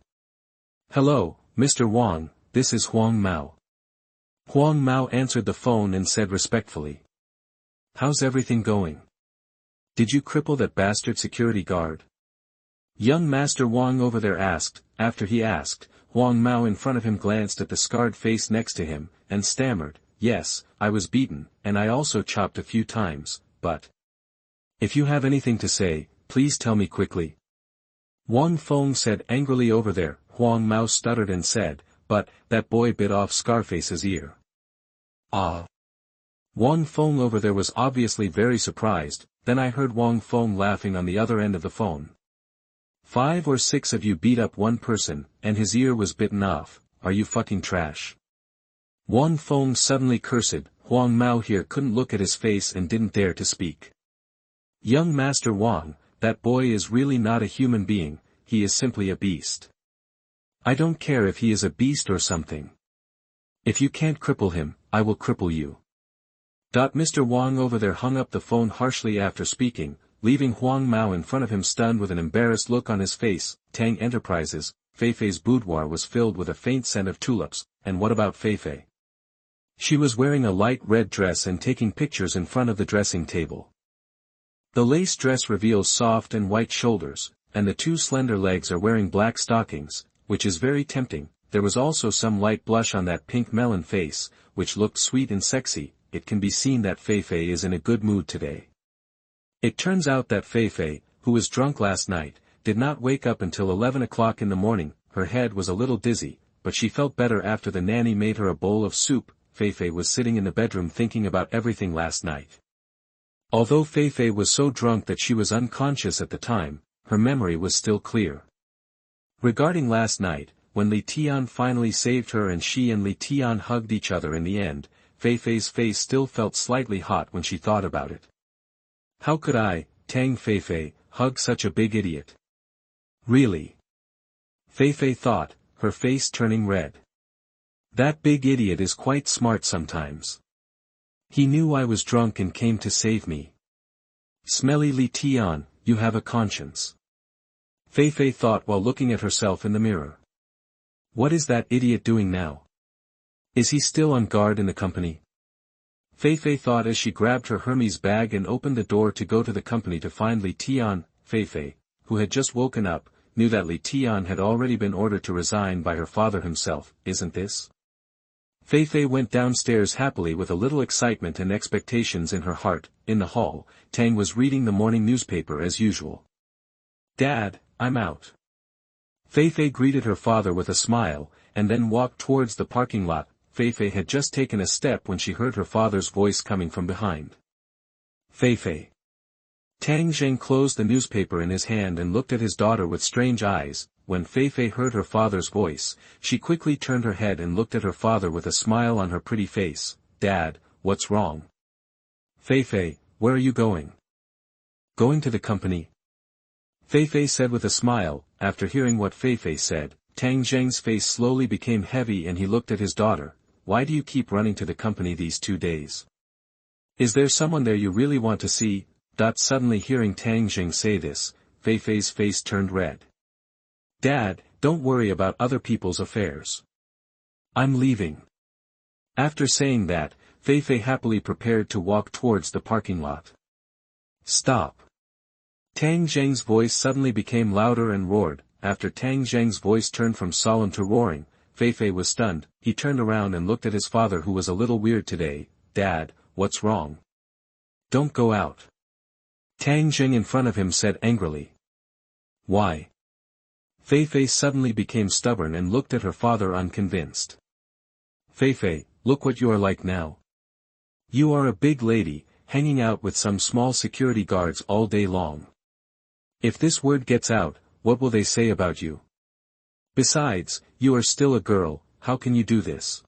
Hello, Mr. Wang, this is Huang Mao. Huang Mao answered the phone and said respectfully. How's everything going? Did you cripple that bastard security guard? Young Master Wang over there asked. After he asked, Huang Mao in front of him glanced at the scarred face next to him, and stammered, Yes, I was beaten, and I also chopped a few times, but... If you have anything to say, please tell me quickly. Wang Feng said angrily over there. Huang Mao stuttered and said, But, that boy bit off Scarface's ear. Ah. Wang Feng over there was obviously very surprised. Then I heard Wang Feng laughing on the other end of the phone. 5 or 6 of you beat up one person, and his ear was bitten off. Are you fucking trash? Wang Feng suddenly cursed. Huang Mao here couldn't look at his face and didn't dare to speak. Young Master Wang, that boy is really not a human being, he is simply a beast. I don't care if he is a beast or something. If you can't cripple him, I will cripple you. Mr. Wang over there hung up the phone harshly after speaking, leaving Huang Mao in front of him stunned with an embarrassed look on his face. Tang Enterprises, Feifei's boudoir was filled with a faint scent of tulips. And what about Feifei? She was wearing a light red dress and taking pictures in front of the dressing table. The lace dress reveals soft and white shoulders, and the 2 slender legs are wearing black stockings, which is very tempting. There was also some light blush on that pink melon face, which looked sweet and sexy. It can be seen that Feifei is in a good mood today. It turns out that Feifei, who was drunk last night, did not wake up until 11 o'clock in the morning. Her head was a little dizzy, but she felt better after the nanny made her a bowl of soup. Feifei was sitting in the bedroom thinking about everything last night. Although Feifei was so drunk that she was unconscious at the time, her memory was still clear. Regarding last night, when Li Tian finally saved her and she and Li Tian hugged each other in the end, Feifei's face still felt slightly hot when she thought about it. How could I, Tang Feifei, hug such a big idiot? Really? Feifei thought, her face turning red. That big idiot is quite smart sometimes. He knew I was drunk and came to save me. Smelly Li Tian, you have a conscience. Fei Fei thought while looking at herself in the mirror. What is that idiot doing now? Is he still on guard in the company? Fei Fei thought as she grabbed her Hermes bag and opened the door to go to the company to find Li Tian. Fei Fei, who had just woken up, knew that Li Tian had already been ordered to resign by her father himself, isn't this? Fei Fei went downstairs happily with a little excitement and expectations in her heart. In the hall, Tang was reading the morning newspaper as usual. Dad, I'm out. Fei Fei greeted her father with a smile, and then walked towards the parking lot. Fei Fei had just taken a step when she heard her father's voice coming from behind. Fei Fei. Tang Zheng closed the newspaper in his hand and looked at his daughter with strange eyes. When Fei Fei heard her father's voice, she quickly turned her head and looked at her father with a smile on her pretty face. Dad, what's wrong? Fei Fei, where are you going? Going to the company. Fei Fei said with a smile. After hearing what Fei Fei said, Tang Zheng's face slowly became heavy and he looked at his daughter. Why do you keep running to the company these 2 days? Is there someone there you really want to see? Suddenly hearing Tang Zheng say this, Fei Fei's face turned red. Dad, don't worry about other people's affairs. I'm leaving. After saying that, Fei Fei happily prepared to walk towards the parking lot. Stop. Tang Zheng's voice suddenly became louder and roared. After Tang Zheng's voice turned from solemn to roaring, Fei Fei was stunned. He turned around and looked at his father who was a little weird today. Dad, what's wrong? Don't go out. Tang Zheng in front of him said angrily. Why? Fei Fei suddenly became stubborn and looked at her father unconvinced. Fei Fei, look what you are like now. You are a big lady, hanging out with some small security guards all day long. If this word gets out, what will they say about you? Besides, you are still a girl, how can you do this?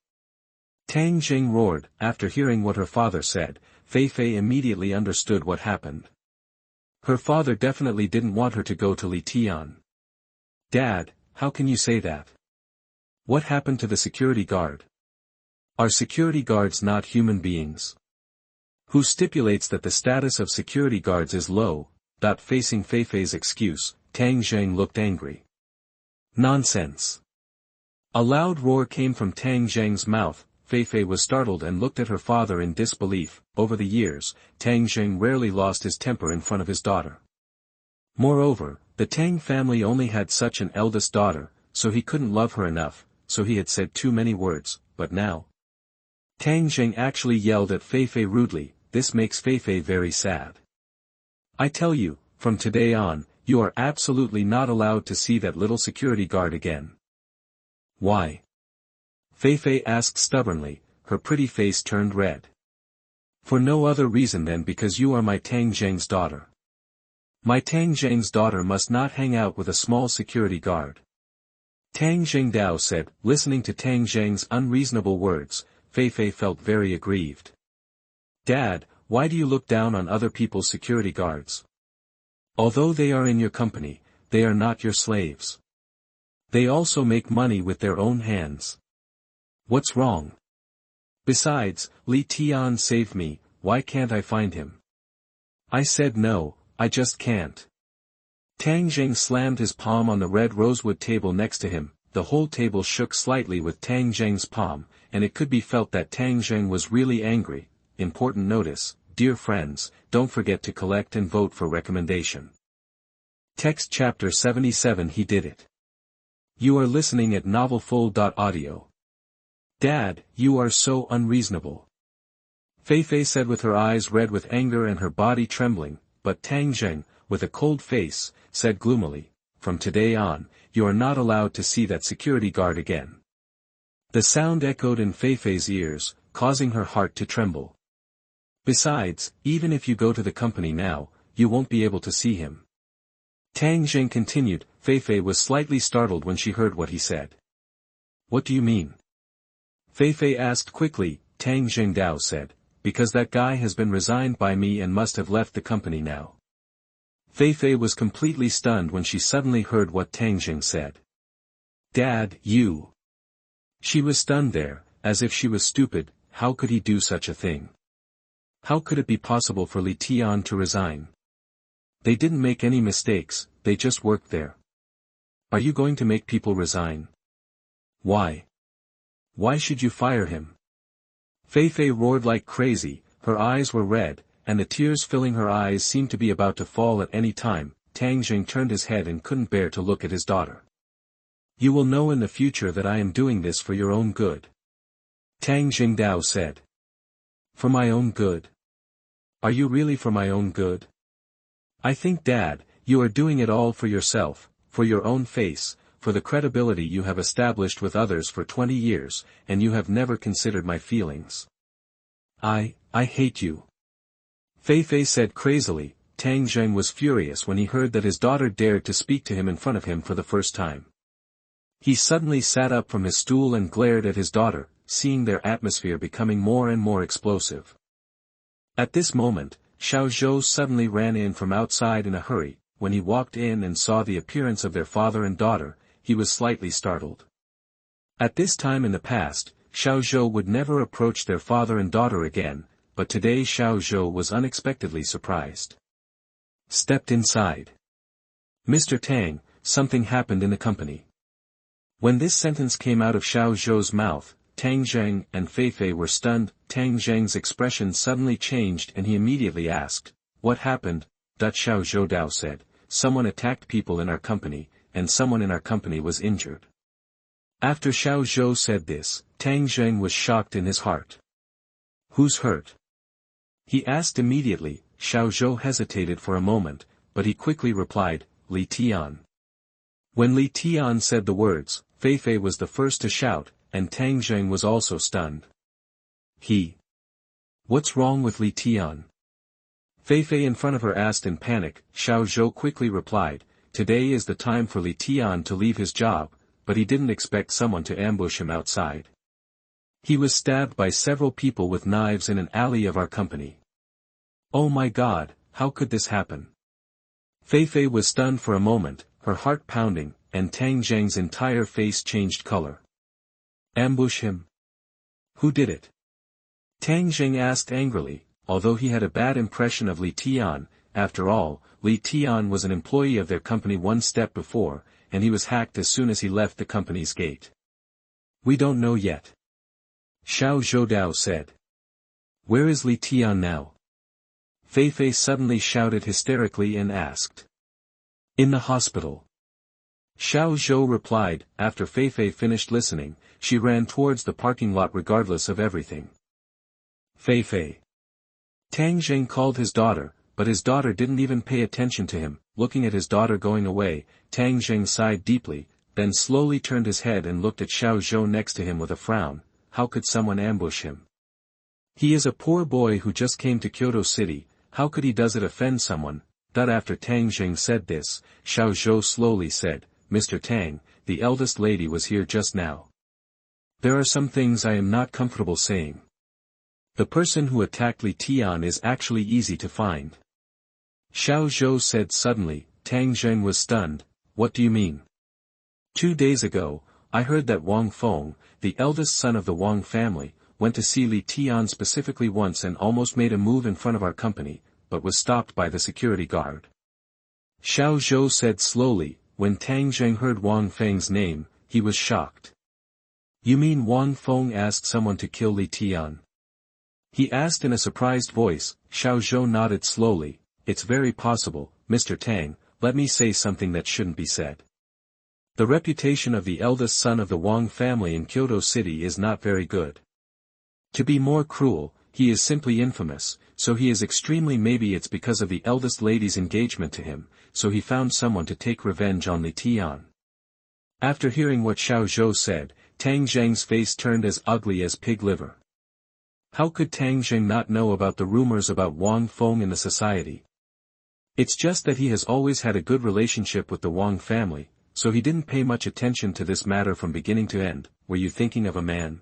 Tang Zheng roared. After hearing what her father said, Fei Fei immediately understood what happened. Her father definitely didn't want her to go to Li Tian. Dad, how can you say that? What happened to the security guard? Are security guards not human beings? Who stipulates that the status of security guards is low? Facing Fei Fei's excuse, Tang Zheng looked angry. Nonsense. A loud roar came from Tang Zheng's mouth. Fei Fei was startled and looked at her father in disbelief. Over the years, Tang Zheng rarely lost his temper in front of his daughter. Moreover, the Tang family only had such an eldest daughter, so he couldn't love her enough, so he had said too many words, but now. Tang Zheng actually yelled at Fei Fei rudely. This makes Fei Fei very sad. I tell you, from today on, you are absolutely not allowed to see that little security guard again. Why? Fei Fei asked stubbornly, her pretty face turned red. For no other reason than because you are my Tang Zheng's daughter. My Tang Zheng's daughter must not hang out with a small security guard. Tang Zheng Dao said. Listening to Tang Zheng's unreasonable words, Fei Fei felt very aggrieved. Dad, why do you look down on other people's security guards? Although they are in your company, they are not your slaves. They also make money with their own hands. What's wrong? Besides, Li Tian saved me, why can't I find him? I said no, I just can't. Tang Zheng slammed his palm on the red rosewood table next to him. The whole table shook slightly with Tang Zheng's palm, and it could be felt that Tang Zheng was really angry. Important notice, dear friends, don't forget to collect and vote for recommendation. Text Chapter 77. He did it. You are listening at novelfull.audio. Dad, you are so unreasonable. Fei Fei said with her eyes red with anger and her body trembling, but Tang Zheng, with a cold face, said gloomily, from today on, you are not allowed to see that security guard again. The sound echoed in Fei Fei's ears, causing her heart to tremble. Besides, even if you go to the company now, you won't be able to see him. Tang Zheng continued. Fei Fei was slightly startled when she heard what he said. What do you mean? Fei Fei asked quickly. Tang Zheng Dao said, because that guy has been resigned by me and must have left the company now. Fei Fei was completely stunned when she suddenly heard what Tang Zheng said. Dad, you. She was stunned there, as if she was stupid. How could he do such a thing? How could it be possible for Li Tian to resign? They didn't make any mistakes, they just worked there. Are you going to make people resign? Why? Why should you fire him? Fei Fei roared like crazy, her eyes were red, and the tears filling her eyes seemed to be about to fall at any time. Tang Jing turned his head and couldn't bear to look at his daughter. You will know in the future that I am doing this for your own good. Tang Jingdao said. For my own good? Are you really for my own good? I think, Dad, you are doing it all for yourself, for your own face, for the credibility you have established with others for 20 years, and you have never considered my feelings. I hate you. Fei Fei said crazily. Tang Jing was furious when he heard that his daughter dared to speak to him in front of him for the first time. He suddenly sat up from his stool and glared at his daughter, seeing their atmosphere becoming more and more explosive. At this moment, Xiao Zhou suddenly ran in from outside in a hurry. When he walked in and saw the appearance of their father and daughter, he was slightly startled. At this time in the past, Xiao Zhou would never approach their father and daughter again, but today Xiao Zhou was unexpectedly surprised. Stepped inside. Mr. Tang, something happened in the company. When this sentence came out of Xiao Zhou's mouth, Tang Zheng and Fei Fei were stunned. Tang Zheng's expression suddenly changed and he immediately asked, What happened? Xiao Zhou said, Someone attacked people in our company, and someone in our company was injured. After Xiao Zhou said this, Tang Zheng was shocked in his heart. Who's hurt? He asked immediately. Xiao Zhou hesitated for a moment, but he quickly replied, Li Tian. When Li Tian said the words, Fei Fei was the first to shout, and Tang Zheng was also stunned. What's wrong with Li Tian? Fei Fei in front of her asked in panic. Xiao Zhou quickly replied, Today is the time for Li Tian to leave his job, but he didn't expect someone to ambush him outside. He was stabbed by several people with knives in an alley of our company. Oh my God, how could this happen? Fei Fei was stunned for a moment, her heart pounding, and Tang Zheng's entire face changed color. Ambush him? Who did it? Tang Zheng asked angrily, although he had a bad impression of Li Tian. After all, Li Tian was an employee of their company one step before, and he was hacked as soon as he left the company's gate. We don't know yet. Xiao Zhoudao said. Where is Li Tian now? Fei Fei suddenly shouted hysterically and asked. In the hospital. Xiao Zhou replied. After Fei Fei finished listening, she ran towards the parking lot regardless of everything. Fei Fei. Tang Zheng called his daughter, but his daughter didn't even pay attention to him. Looking at his daughter going away, Tang Zheng sighed deeply, then slowly turned his head and looked at Xiao Zhou next to him with a frown. How could someone ambush him? He is a poor boy who just came to Kyoto City. How could he does it offend someone? After Tang Zheng said this, Xiao Zhou slowly said, Mr. Tang, the eldest lady was here just now. There are some things I am not comfortable saying. The person who attacked Li Tian is actually easy to find. Xiao Zhou said suddenly. Tang Zheng was stunned. What do you mean? 2 days ago, I heard that Wang Feng, the eldest son of the Wang family, went to see Li Tian specifically once and almost made a move in front of our company, but was stopped by the security guard. Xiao Zhou said slowly. When Tang Zheng heard Wang Feng's name, he was shocked. You mean Wang Feng asked someone to kill Li Tian? He asked in a surprised voice. Xiao Zhou nodded slowly. It's very possible, Mr. Tang. Let me say something that shouldn't be said. The reputation of the eldest son of the Wang family in Kyoto City is not very good. To be more cruel, he is simply infamous, so he is extremely. Maybe it's because of the eldest lady's engagement to him, so he found someone to take revenge on Li Tian. After hearing what Xiao Zhou said, Tang Zheng's face turned as ugly as pig liver. How could Tang Zheng not know about the rumors about Wang Feng in the society? It's just that he has always had a good relationship with the Wang family, so he didn't pay much attention to this matter from beginning to end. Were you thinking of a man?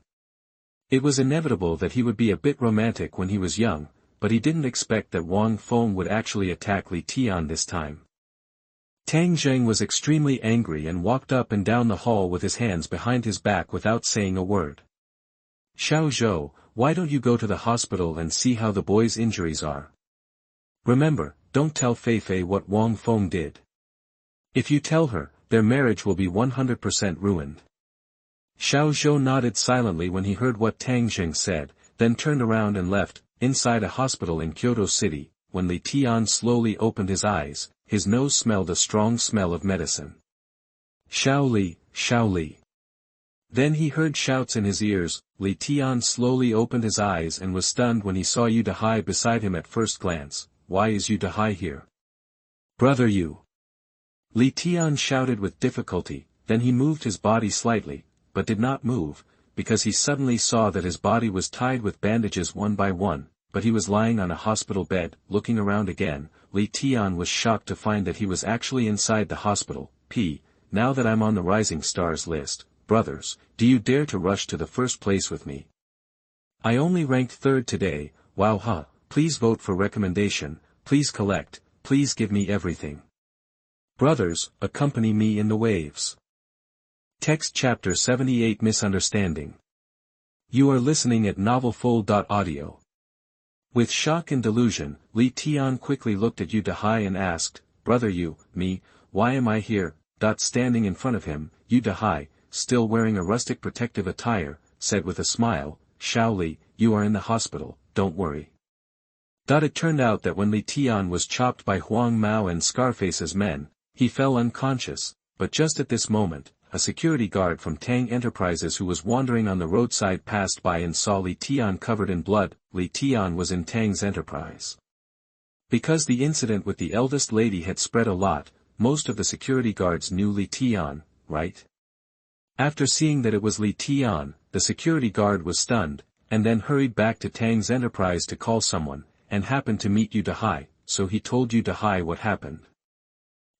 It was inevitable that he would be a bit romantic when he was young, but he didn't expect that Wang Feng would actually attack Li Tian this time. Tang Zheng was extremely angry and walked up and down the hall with his hands behind his back without saying a word. Xiao Zhou, why don't you go to the hospital and see how the boy's injuries are? Remember, don't tell Feifei what Wang Feng did. If you tell her, their marriage will be 100% ruined. Xiao Zhou nodded silently when he heard what Tang Zheng said, then turned around and left. Inside a hospital in Kyoto City, when Li Tian slowly opened his eyes, his nose smelled a strong smell of medicine. Xiao Li, Xiao Li. Then he heard shouts in his ears. Li Tian slowly opened his eyes and was stunned when he saw Yu Dahai beside him at first glance. Why is Yu Dahai here? Brother Yu. Li Tian shouted with difficulty, then he moved his body slightly, but did not move, because he suddenly saw that his body was tied with bandages one by one, but he was lying on a hospital bed. Looking around again, Li Tian was shocked to find that he was actually inside the hospital. Now that I'm on the Rising Stars list, brothers, do you dare to rush to the first place with me? I only ranked third today. Wow ha, please vote for recommendation, please collect, please give me everything. Brothers, accompany me in the waves. Text Chapter 78 Misunderstanding. You are listening at NovelFull.audio. With shock and delusion, Li Tian quickly looked at Yu Dahai and asked, Brother Yu, me, why am I here? Standing in front of him, Yu Dahai, still wearing a rustic protective attire, said with a smile, Xiao Li, you are in the hospital, don't worry. It turned out that when Li Tian was chopped by Huang Mao and Scarface's men, he fell unconscious, but just at this moment, a security guard from Tang Enterprises who was wandering on the roadside passed by and saw Li Tian covered in blood. Li Tian was in Tang's enterprise. Because the incident with the eldest lady had spread a lot, most of the security guards knew Li Tian, right? After seeing that it was Li Tian, the security guard was stunned, and then hurried back to Tang's enterprise to call someone, and happened to meet Yu Dahai, so he told Yu Dahai what happened.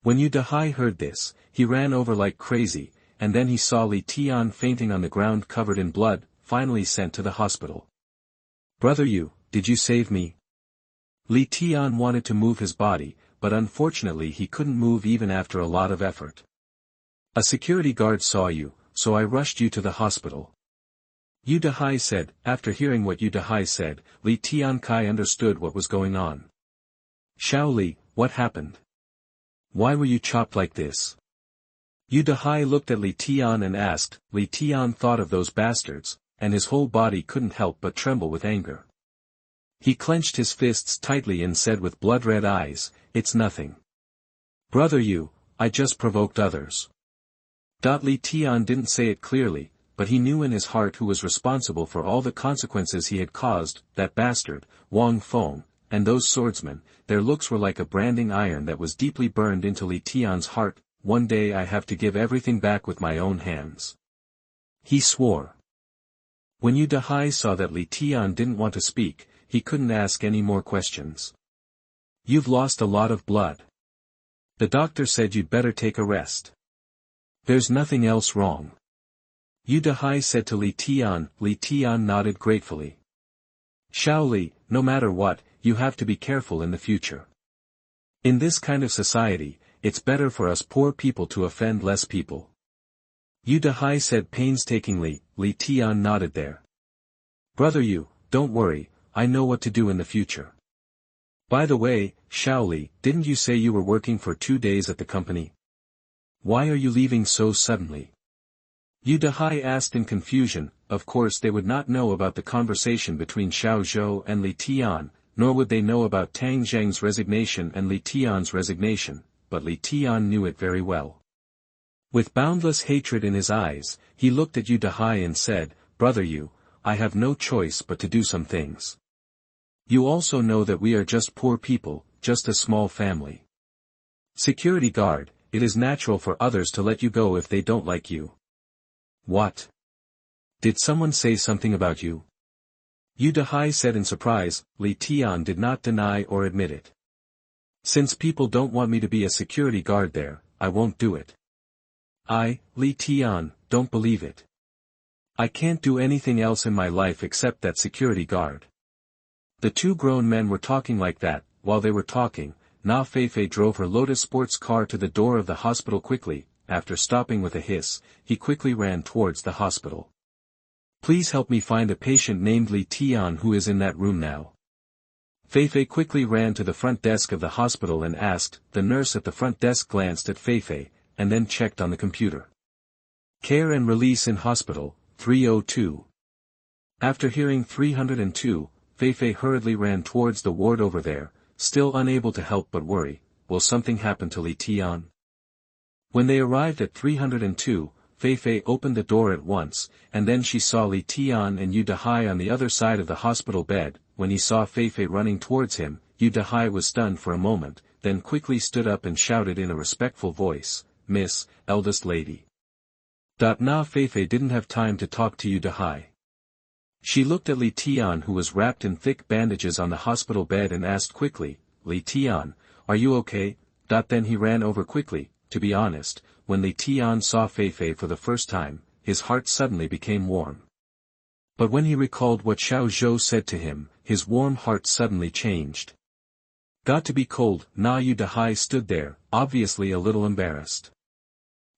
When Yu Dahai heard this, he ran over like crazy, and then he saw Li Tian fainting on the ground covered in blood, finally sent to the hospital. Brother Yu, did you save me? Li Tian wanted to move his body, but unfortunately he couldn't move even after a lot of effort. A security guard saw you, so I rushed you to the hospital. Yu Dahai said. After hearing what Yu Dahai said, Li Tian Kai understood what was going on. Xiao Li, what happened? Why were you chopped like this? Yu Dahai looked at Li Tian and asked. Li Tian thought of those bastards, and his whole body couldn't help but tremble with anger. He clenched his fists tightly and said with blood-red eyes, It's nothing. Brother Yu, I just provoked others. Li Tian didn't say it clearly, but he knew in his heart who was responsible for all the consequences he had caused, that bastard, Wang Feng, and those swordsmen. Their looks were like a branding iron that was deeply burned into Li Tian's heart. One day I have to give everything back with my own hands. He swore. When Yu Dahai saw that Li Tian didn't want to speak, he couldn't ask any more questions. You've lost a lot of blood. The doctor said you'd better take a rest. There's nothing else wrong. Yu Dahai said to Li Tian. Li Tian nodded gratefully. Xiao Li, no matter what, you have to be careful in the future. In this kind of society, it's better for us poor people to offend less people. Yu Dahai said painstakingly. Li Tian nodded there. Brother Yu, don't worry, I know what to do in the future. By the way, Xiao Li, didn't you say you were working for 2 days at the company? Why are you leaving so suddenly? Yu Dahai asked in confusion. Of course they would not know about the conversation between Xiao Zhou and Li Tian, nor would they know about Tang Zheng's resignation and Li Tian's resignation, but Li Tian knew it very well. With boundless hatred in his eyes, he looked at Yu Dahai and said, Brother Yu, I have no choice but to do some things. You also know that we are just poor people, just a small family. Security guard, it is natural for others to let you go if they don't like you. What? Did someone say something about you? Yu Dahai said in surprise. Li Tian did not deny or admit it. Since people don't want me to be a security guard there, I won't do it. Li Tian, don't believe it. I can't do anything else in my life except that security guard. The two grown men were talking like that. While they were talking, Na Feifei drove her Lotus sports car to the door of the hospital quickly. After stopping with a hiss, he quickly ran towards the hospital. Please help me find a patient named Li Tian who is in that room now. Feifei quickly ran to the front desk of the hospital and asked. The nurse at the front desk glanced at Feifei, and then checked on the computer. Care and release in hospital, 302. After hearing 302, Feifei hurriedly ran towards the ward over there, still unable to help but worry. Will something happen to Li Tian? When they arrived at 302, Feifei opened the door at once, and then she saw Li Tian and Yu Dahai on the other side of the hospital bed. When he saw Feifei running towards him, Yu Dahai was stunned for a moment, then quickly stood up and shouted in a respectful voice, "Miss, eldest lady." Na Feifei didn't have time to talk to Yu Dahai. She looked at Li Tian, who was wrapped in thick bandages on the hospital bed, and asked quickly, "Li Tian, are you okay?" Then he ran over quickly. To be honest, when Li Tian saw Feifei for the first time, his heart suddenly became warm. But when he recalled what Xiao Zhou said to him, his warm heart suddenly changed. Got to be cold. Yu Dahai stood there, obviously a little embarrassed.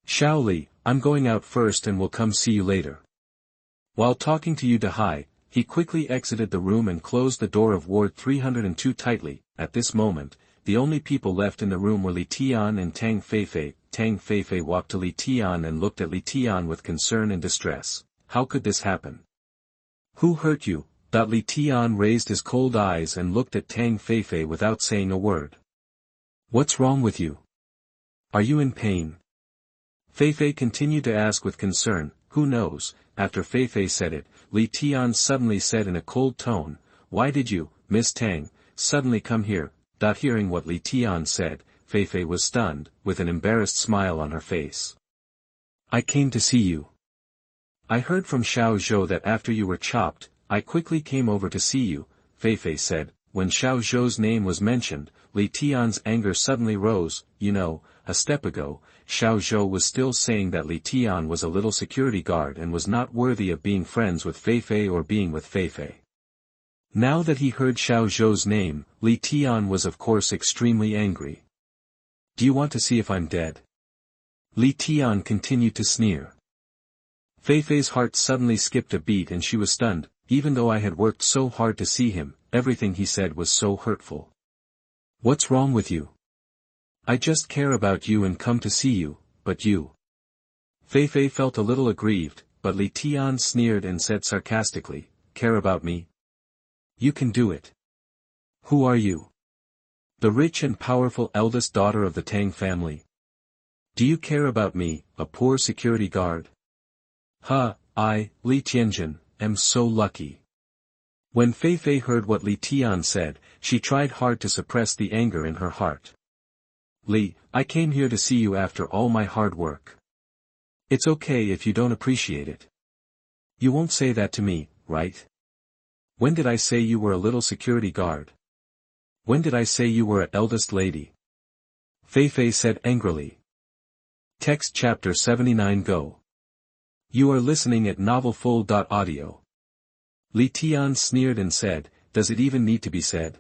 "Xiao Li, I'm going out first and will come see you later." While talking to Yu Dahai, he quickly exited the room and closed the door of Ward 302 tightly. At this moment, the only people left in the room were Li Tian and Tang Feifei. Tang Feifei walked to Li Tian and looked at Li Tian with concern and distress. How could this happen? "Who hurt you?" Li Tian raised his cold eyes and looked at Tang Feifei without saying a word. "What's wrong with you? Are you in pain?" Feifei continued to ask with concern. "Who knows?" After Feifei said it, Li Tian suddenly said in a cold tone, "Why did you, Miss Tang, suddenly come here?" Hearing what Li Tian said, Feifei was stunned, with an embarrassed smile on her face. "I came to see you. I heard from Xiao Zhou that after you were chopped, I quickly came over to see you," Feifei said. When Xiao Zhou's name was mentioned, Li Tian's anger suddenly rose. A step ago, Xiao Zhou was still saying that Li Tian was a little security guard and was not worthy of being friends with Feifei or being with Feifei. Now that he heard Xiao Zhou's name, Li Tian was of course extremely angry. "Do you want to see if I'm dead?" Li Tian continued to sneer. Feifei's heart suddenly skipped a beat and she was stunned. Even though I had worked so hard to see him, everything he said was so hurtful. "What's wrong with you?" "I just care about you and come to see you, but you." Feifei felt a little aggrieved, but Li Tian sneered and said sarcastically, "Care about me? You can do it. Who are you? The rich and powerful eldest daughter of the Tang family. Do you care about me, a poor security guard? I, Li Tianjin, am so lucky." When Feifei heard what Li Tian said, she tried hard to suppress the anger in her heart. "Li, I came here to see you after all my hard work. It's okay if you don't appreciate it. You won't say that to me, right? When did I say you were a little security guard? When did I say you were an eldest lady?" Feifei said angrily. Text chapter 79 Go. You are listening at novelfull.audio. Li Tian sneered and said, "Does it even need to be said?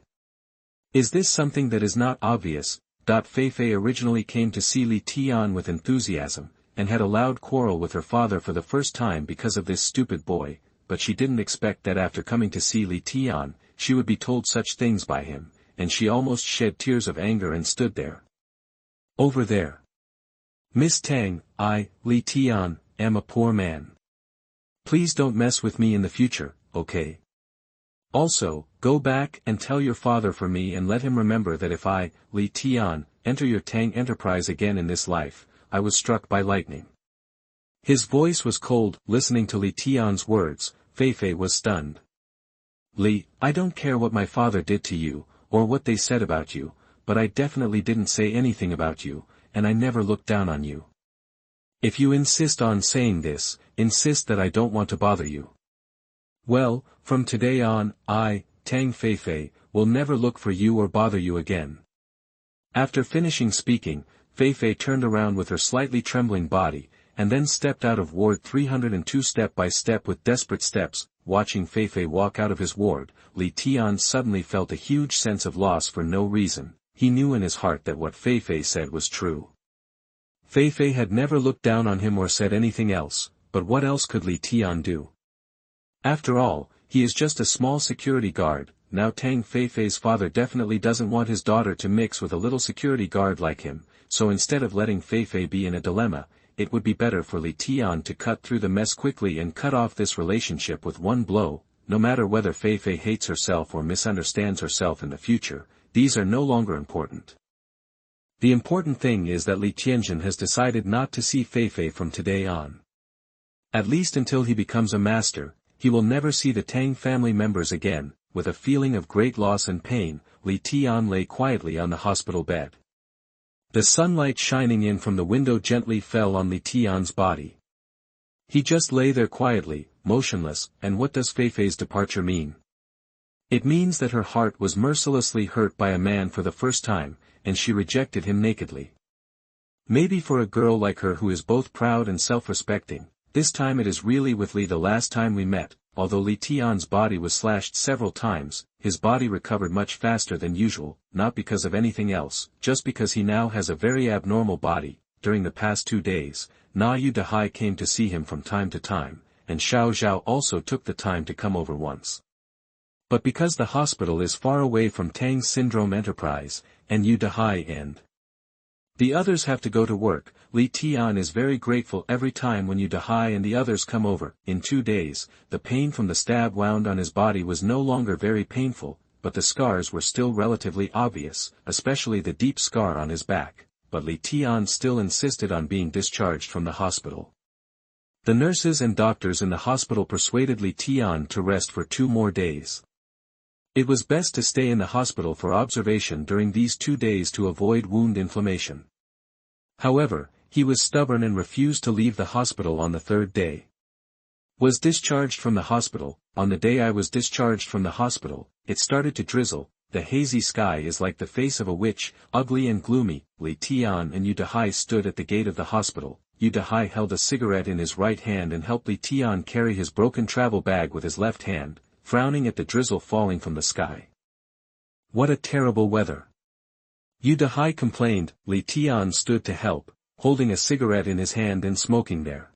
Is this something that is not obvious?" Feifei originally came to see Li Tian with enthusiasm, and had a loud quarrel with her father for the first time because of this stupid boy, but she didn't expect that after coming to see Li Tian, she would be told such things by him, and she almost shed tears of anger and stood there. "Over there. Miss Tang, I, Li Tian, am a poor man. Please don't mess with me in the future, okay? Also, go back and tell your father for me and let him remember that if I, Li Tian, enter your Tang enterprise again in this life, I was struck by lightning." His voice was cold. Listening to Li Tian's words, Feifei was stunned. "Li, I don't care what my father did to you, or what they said about you, but I definitely didn't say anything about you, and I never looked down on you. If you insist on saying this, insist that I don't want to bother you. Well, from today on, I, Tang Feifei, will never look for you or bother you again." After finishing speaking, Feifei turned around with her slightly trembling body, and then stepped out of Ward 302 step by step with desperate steps. Watching Feifei walk out of his ward, Li Tian suddenly felt a huge sense of loss for no reason. He knew in his heart that what Feifei said was true. Feifei had never looked down on him or said anything else, but what else could Li Tian do? After all, he is just a small security guard. now Tang Feifei's father definitely doesn't want his daughter to mix with a little security guard like him, so instead of letting Feifei be in a dilemma, it would be better for Li Tian to cut through the mess quickly and cut off this relationship with one blow. No matter whether Feifei hates herself or misunderstands herself in the future, these are no longer important. The important thing is that Li Tianjin has decided not to see Feifei from today on. At least until he becomes a master, he will never see the Tang family members again. With a feeling of great loss and pain, Li Tian lay quietly on the hospital bed. The sunlight shining in from the window gently fell on Li Tian's body. He just lay there quietly, motionless, and what does Feifei's departure mean? It means that her heart was mercilessly hurt by a man for the first time, and she rejected him nakedly. Maybe for a girl like her who is both proud and self-respecting, this time it is really with Li. The last time we met, although Li Tian's body was slashed several times, his body recovered much faster than usual, not because of anything else, just because he now has a very abnormal body. During the past 2 days, Na Yu Dahai came to see him from time to time, and Xiao Zhao also took the time to come over once. But because the hospital is far away from Tang's Syndrome Enterprise, and Yu Dahai and the others have to go to work, Li Tian is very grateful every time when Yu Dahai and the others come over. In 2 days, the pain from the stab wound on his body was no longer very painful, but the scars were still relatively obvious, especially the deep scar on his back, but Li Tian still insisted on being discharged from the hospital. The nurses and doctors in the hospital persuaded Li Tian to rest for 2 more days. It was best to stay in the hospital for observation during these 2 days to avoid wound inflammation. However, he was stubborn and refused to leave the hospital on the 3rd day. Was discharged from the hospital. On the day I was discharged from the hospital, it started to drizzle. The hazy sky is like the face of a witch, ugly and gloomy. Li Tian and Yu Dahai stood at the gate of the hospital. Yu Dahai held a cigarette in his right hand and helped Li Tian carry his broken travel bag with his left hand, frowning at the drizzle falling from the sky. What a terrible weather! Yu Dahai complained. Li Tian stood to help, holding a cigarette in his hand and smoking there.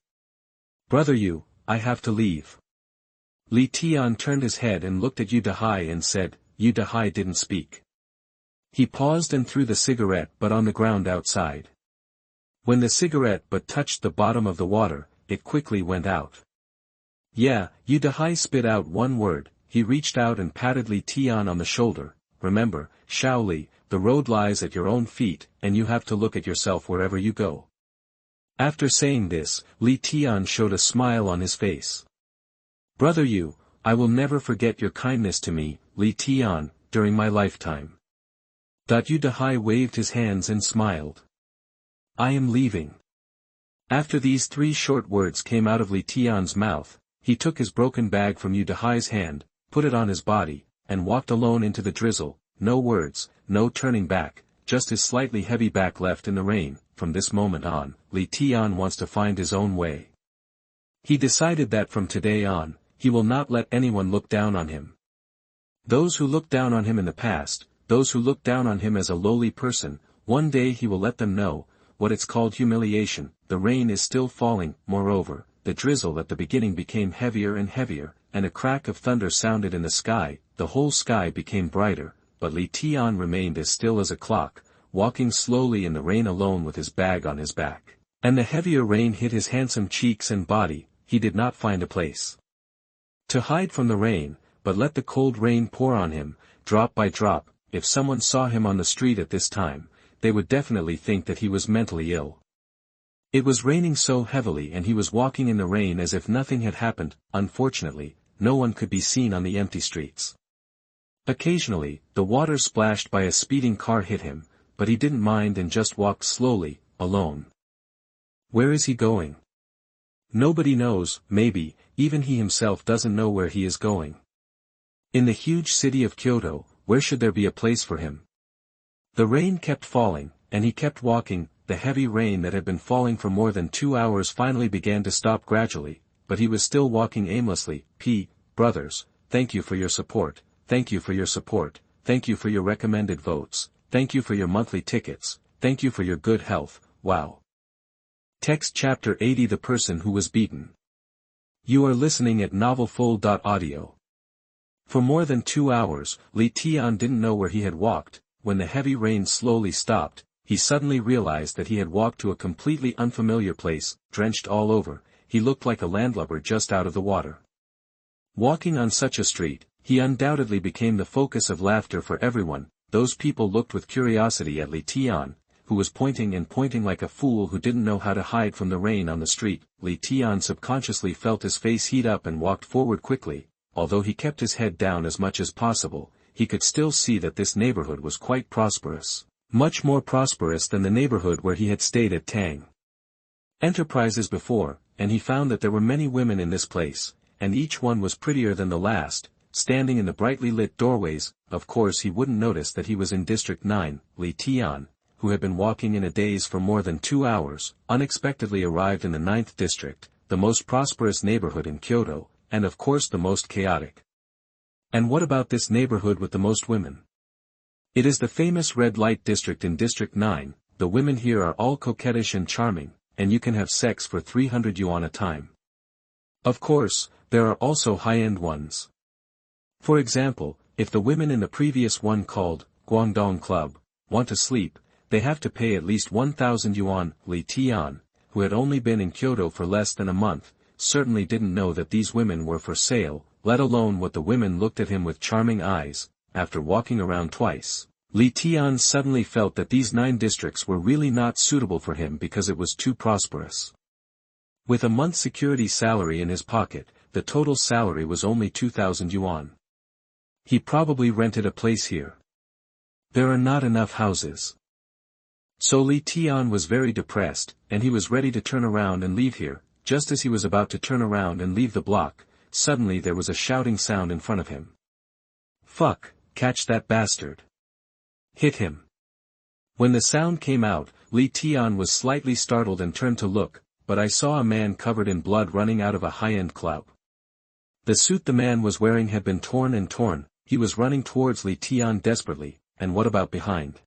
Brother Yu, I have to leave. Li Tian turned his head and looked at Yu Dahai and said. Yu Dahai didn't speak. He paused and threw the cigarette butt on the ground outside. When the cigarette butt touched the bottom of the water, it quickly went out. Yeah, Yu Dahai spit out one word. He reached out and patted Li Tian on the shoulder. Remember, Xiao Li, the road lies at your own feet, and you have to look at yourself wherever you go. After saying this, Li Tian showed a smile on his face. Brother Yu, I will never forget your kindness to me, Li Tian, during my lifetime. Yu Dahai waved his hands and smiled. I am leaving. After these 3 short words came out of Li Tian's mouth, he took his broken bag from Yu Dahai's hand, put it on his body, and walked alone into the drizzle. No words, no turning back, just his slightly heavy back left in the rain. From this moment on, Li Tian wants to find his own way. He decided that from today on, he will not let anyone look down on him. Those who looked down on him in the past, those who looked down on him as a lowly person, one day he will let them know what it's called humiliation. The rain is still falling. Moreover, the drizzle at the beginning became heavier and heavier, and a crack of thunder sounded in the sky. The whole sky became brighter, but Li Tian remained as still as a clock, walking slowly in the rain alone with his bag on his back. And the heavier rain hit his handsome cheeks and body. He did not find a place to hide from the rain, but let the cold rain pour on him, drop by drop. If someone saw him on the street at this time, they would definitely think that he was mentally ill. It was raining so heavily and he was walking in the rain as if nothing had happened. Unfortunately, no one could be seen on the empty streets. Occasionally, the water splashed by a speeding car hit him, but he didn't mind and just walked slowly, alone. Where is he going? Nobody knows. Maybe, even he himself doesn't know where he is going. In the huge city of Kyoto, where should there be a place for him? The rain kept falling, and he kept walking. The heavy rain that had been falling for more than 2 hours finally began to stop gradually, but he was still walking aimlessly. Brothers, thank you for your support, thank you for your support, thank you for your recommended votes, thank you for your monthly tickets, thank you for your good health. Wow. Text Chapter 80 The Person Who Was Beaten. You are listening at novelfull.audio. For more than 2 hours, Li Tian didn't know where he had walked. When the heavy rain slowly stopped, he suddenly realized that he had walked to a completely unfamiliar place, drenched all over. He looked like a landlubber just out of the water. Walking on such a street, he undoubtedly became the focus of laughter for everyone. Those people looked with curiosity at Li Tian, who was pointing like a fool who didn't know how to hide from the rain on the street. Li Tian subconsciously felt his face heat up and walked forward quickly. Although he kept his head down as much as possible, he could still see that this neighborhood was quite prosperous, much more prosperous than the neighborhood where he had stayed at Tang Enterprises before, and he found that there were many women in this place, and each one was prettier than the last, standing in the brightly lit doorways. Of course he wouldn't notice that he was in District 9, Li Tian, who had been walking in a daze for more than 2 hours, unexpectedly arrived in the 9th district, the most prosperous neighborhood in Kyoto, and of course the most chaotic. And what about this neighborhood with the most women? It is the famous red light district in District 9. The women here are all coquettish and charming, and you can have sex for 300 yuan a time. Of course, there are also high-end ones. For example, if the women in the previous one called Guangdong Club want to sleep, they have to pay at least 1,000 yuan. Li Tian, who had only been in Kyoto for less than a month, certainly didn't know that these women were for sale, let alone what the women looked at him with charming eyes. After walking around twice, Li Tian suddenly felt that these 9 districts were really not suitable for him because it was too prosperous. With a month's security salary in his pocket, the total salary was only 2,000 yuan. He probably rented a place here. There are not enough houses. So Li Tian was very depressed, and he was ready to turn around and leave here. Just as he was about to turn around and leave the block, suddenly there was a shouting sound in front of him. "Fuck, catch that bastard. Hit him." When the sound came out, Li Tian was slightly startled and turned to look, but I saw a man covered in blood running out of a high-end club. The suit the man was wearing had been torn and torn. He was running towards Li Tian desperately, and what about behind?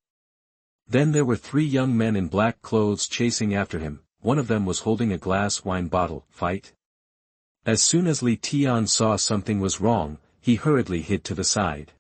Then there were 3 young men in black clothes chasing after him. One of them was holding a glass wine bottle. Fight? As soon as Li Tian saw something was wrong, he hurriedly hid to the side.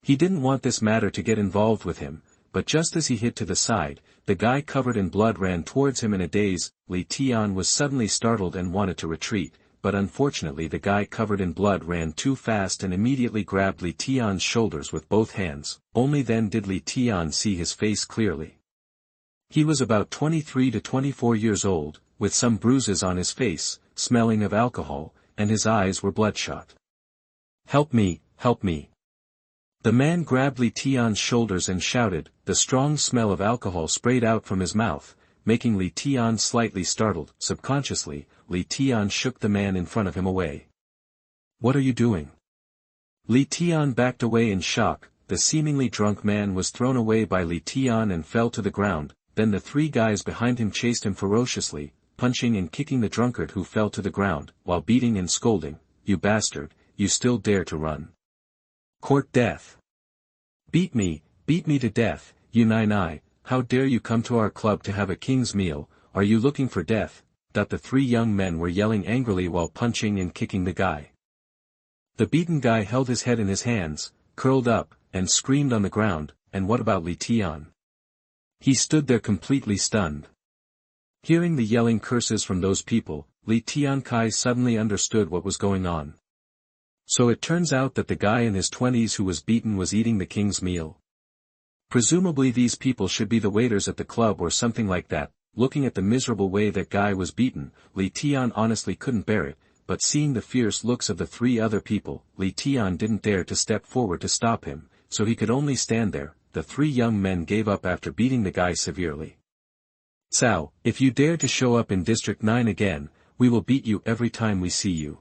He didn't want this matter to get involved with him, but just as he hid to the side, the guy covered in blood ran towards him in a daze. Li Tian was suddenly startled and wanted to retreat, but unfortunately the guy covered in blood ran too fast and immediately grabbed Li Tian's shoulders with both hands. Only then did Li Tian see his face clearly. He was about 23 to 24 years old, with some bruises on his face, smelling of alcohol, and his eyes were bloodshot. "Help me, help me." The man grabbed Li Tian's shoulders and shouted. The strong smell of alcohol sprayed out from his mouth, making Li Tian slightly startled. Subconsciously, Li Tian shook the man in front of him away. "What are you doing?" Li Tian backed away in shock. The seemingly drunk man was thrown away by Li Tian and fell to the ground. Then the 3 guys behind him chased him ferociously, punching and kicking the drunkard who fell to the ground, while beating and scolding. "You bastard, you still dare to run. Court death. Beat me to death, you nine. How dare you come to our club to have a king's meal, are you looking for death?" The 3 young men were yelling angrily while punching and kicking the guy. The beaten guy held his head in his hands, curled up, and screamed on the ground. And what about Li Tian? He stood there completely stunned. Hearing the yelling curses from those people, Li Tiankai suddenly understood what was going on. So it turns out that the guy in his 20s who was beaten was eating the king's meal. Presumably these people should be the waiters at the club or something like that. Looking at the miserable way that guy was beaten, Li Tian honestly couldn't bear it, but seeing the fierce looks of the 3 other people, Li Tian didn't dare to step forward to stop him, so he could only stand there. The 3 young men gave up after beating the guy severely. "Cao, if you dare to show up in District 9 again, we will beat you every time we see you,"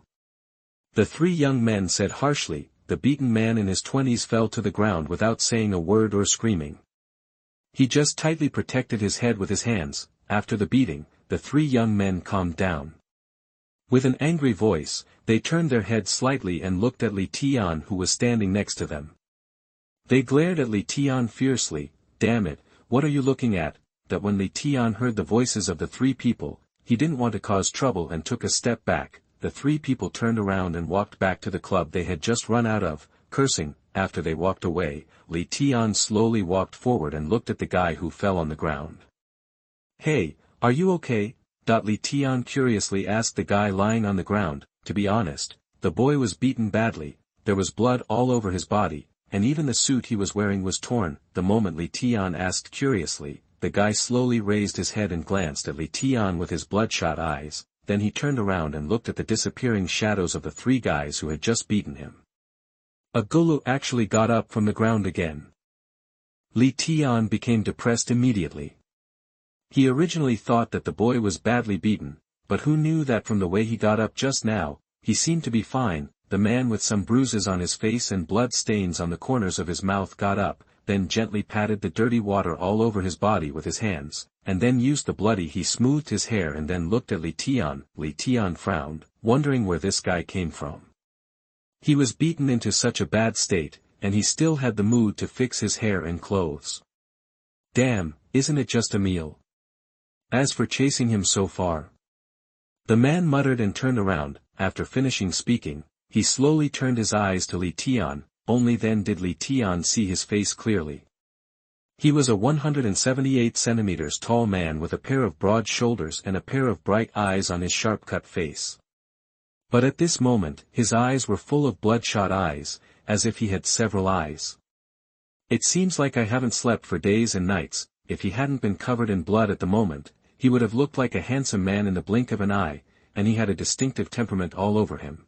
the 3 young men said harshly. The beaten man in his 20s fell to the ground without saying a word or screaming. He just tightly protected his head with his hands. After the beating, the 3 young men calmed down. With an angry voice, they turned their heads slightly and looked at Li Tian who was standing next to them. They glared at Li Tian fiercely. "Damn it, what are you looking at?" When Li Tian heard the voices of the 3 people, he didn't want to cause trouble and took a step back. the three people turned around and walked back to the club they had just run out of, cursing. After they walked away, Li Tian slowly walked forward and looked at the guy who fell on the ground. "Hey, are you okay?" Li Tian curiously asked the guy lying on the ground. To be honest, the boy was beaten badly, there was blood all over his body, and even the suit he was wearing was torn. The moment Li Tian asked curiously, the guy slowly raised his head and glanced at Li Tian with his bloodshot eyes, then he turned around and looked at the disappearing shadows of the three guys who had just beaten him. A gulu actually got up from the ground again. Li Tian became depressed immediately. He originally thought that the boy was badly beaten, but who knew that from the way he got up just now, he seemed to be fine. The man with some bruises on his face and blood stains on the corners of his mouth got up, then gently patted the dirty water all over his body with his hands, and then used the bloody he smoothed his hair and then looked at Li Tian. Li Tian frowned, wondering where this guy came from. He was beaten into such a bad state, and he still had the mood to fix his hair and clothes. Damn, isn't it just a meal? As for chasing him so far. The man muttered and turned around. After finishing speaking, he slowly turned his eyes to Li Tian, only then did Li Tian see his face clearly. He was a 178 centimeters tall man with a pair of broad shoulders and a pair of bright eyes on his sharp-cut face. But at this moment, his eyes were full of bloodshot eyes, as if he had several eyes. It seems like I haven't slept for days and nights. If he hadn't been covered in blood at the moment, he would have looked like a handsome man in the blink of an eye, and he had a distinctive temperament all over him.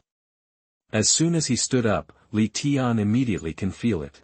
As soon as he stood up, Li Tian immediately can feel it.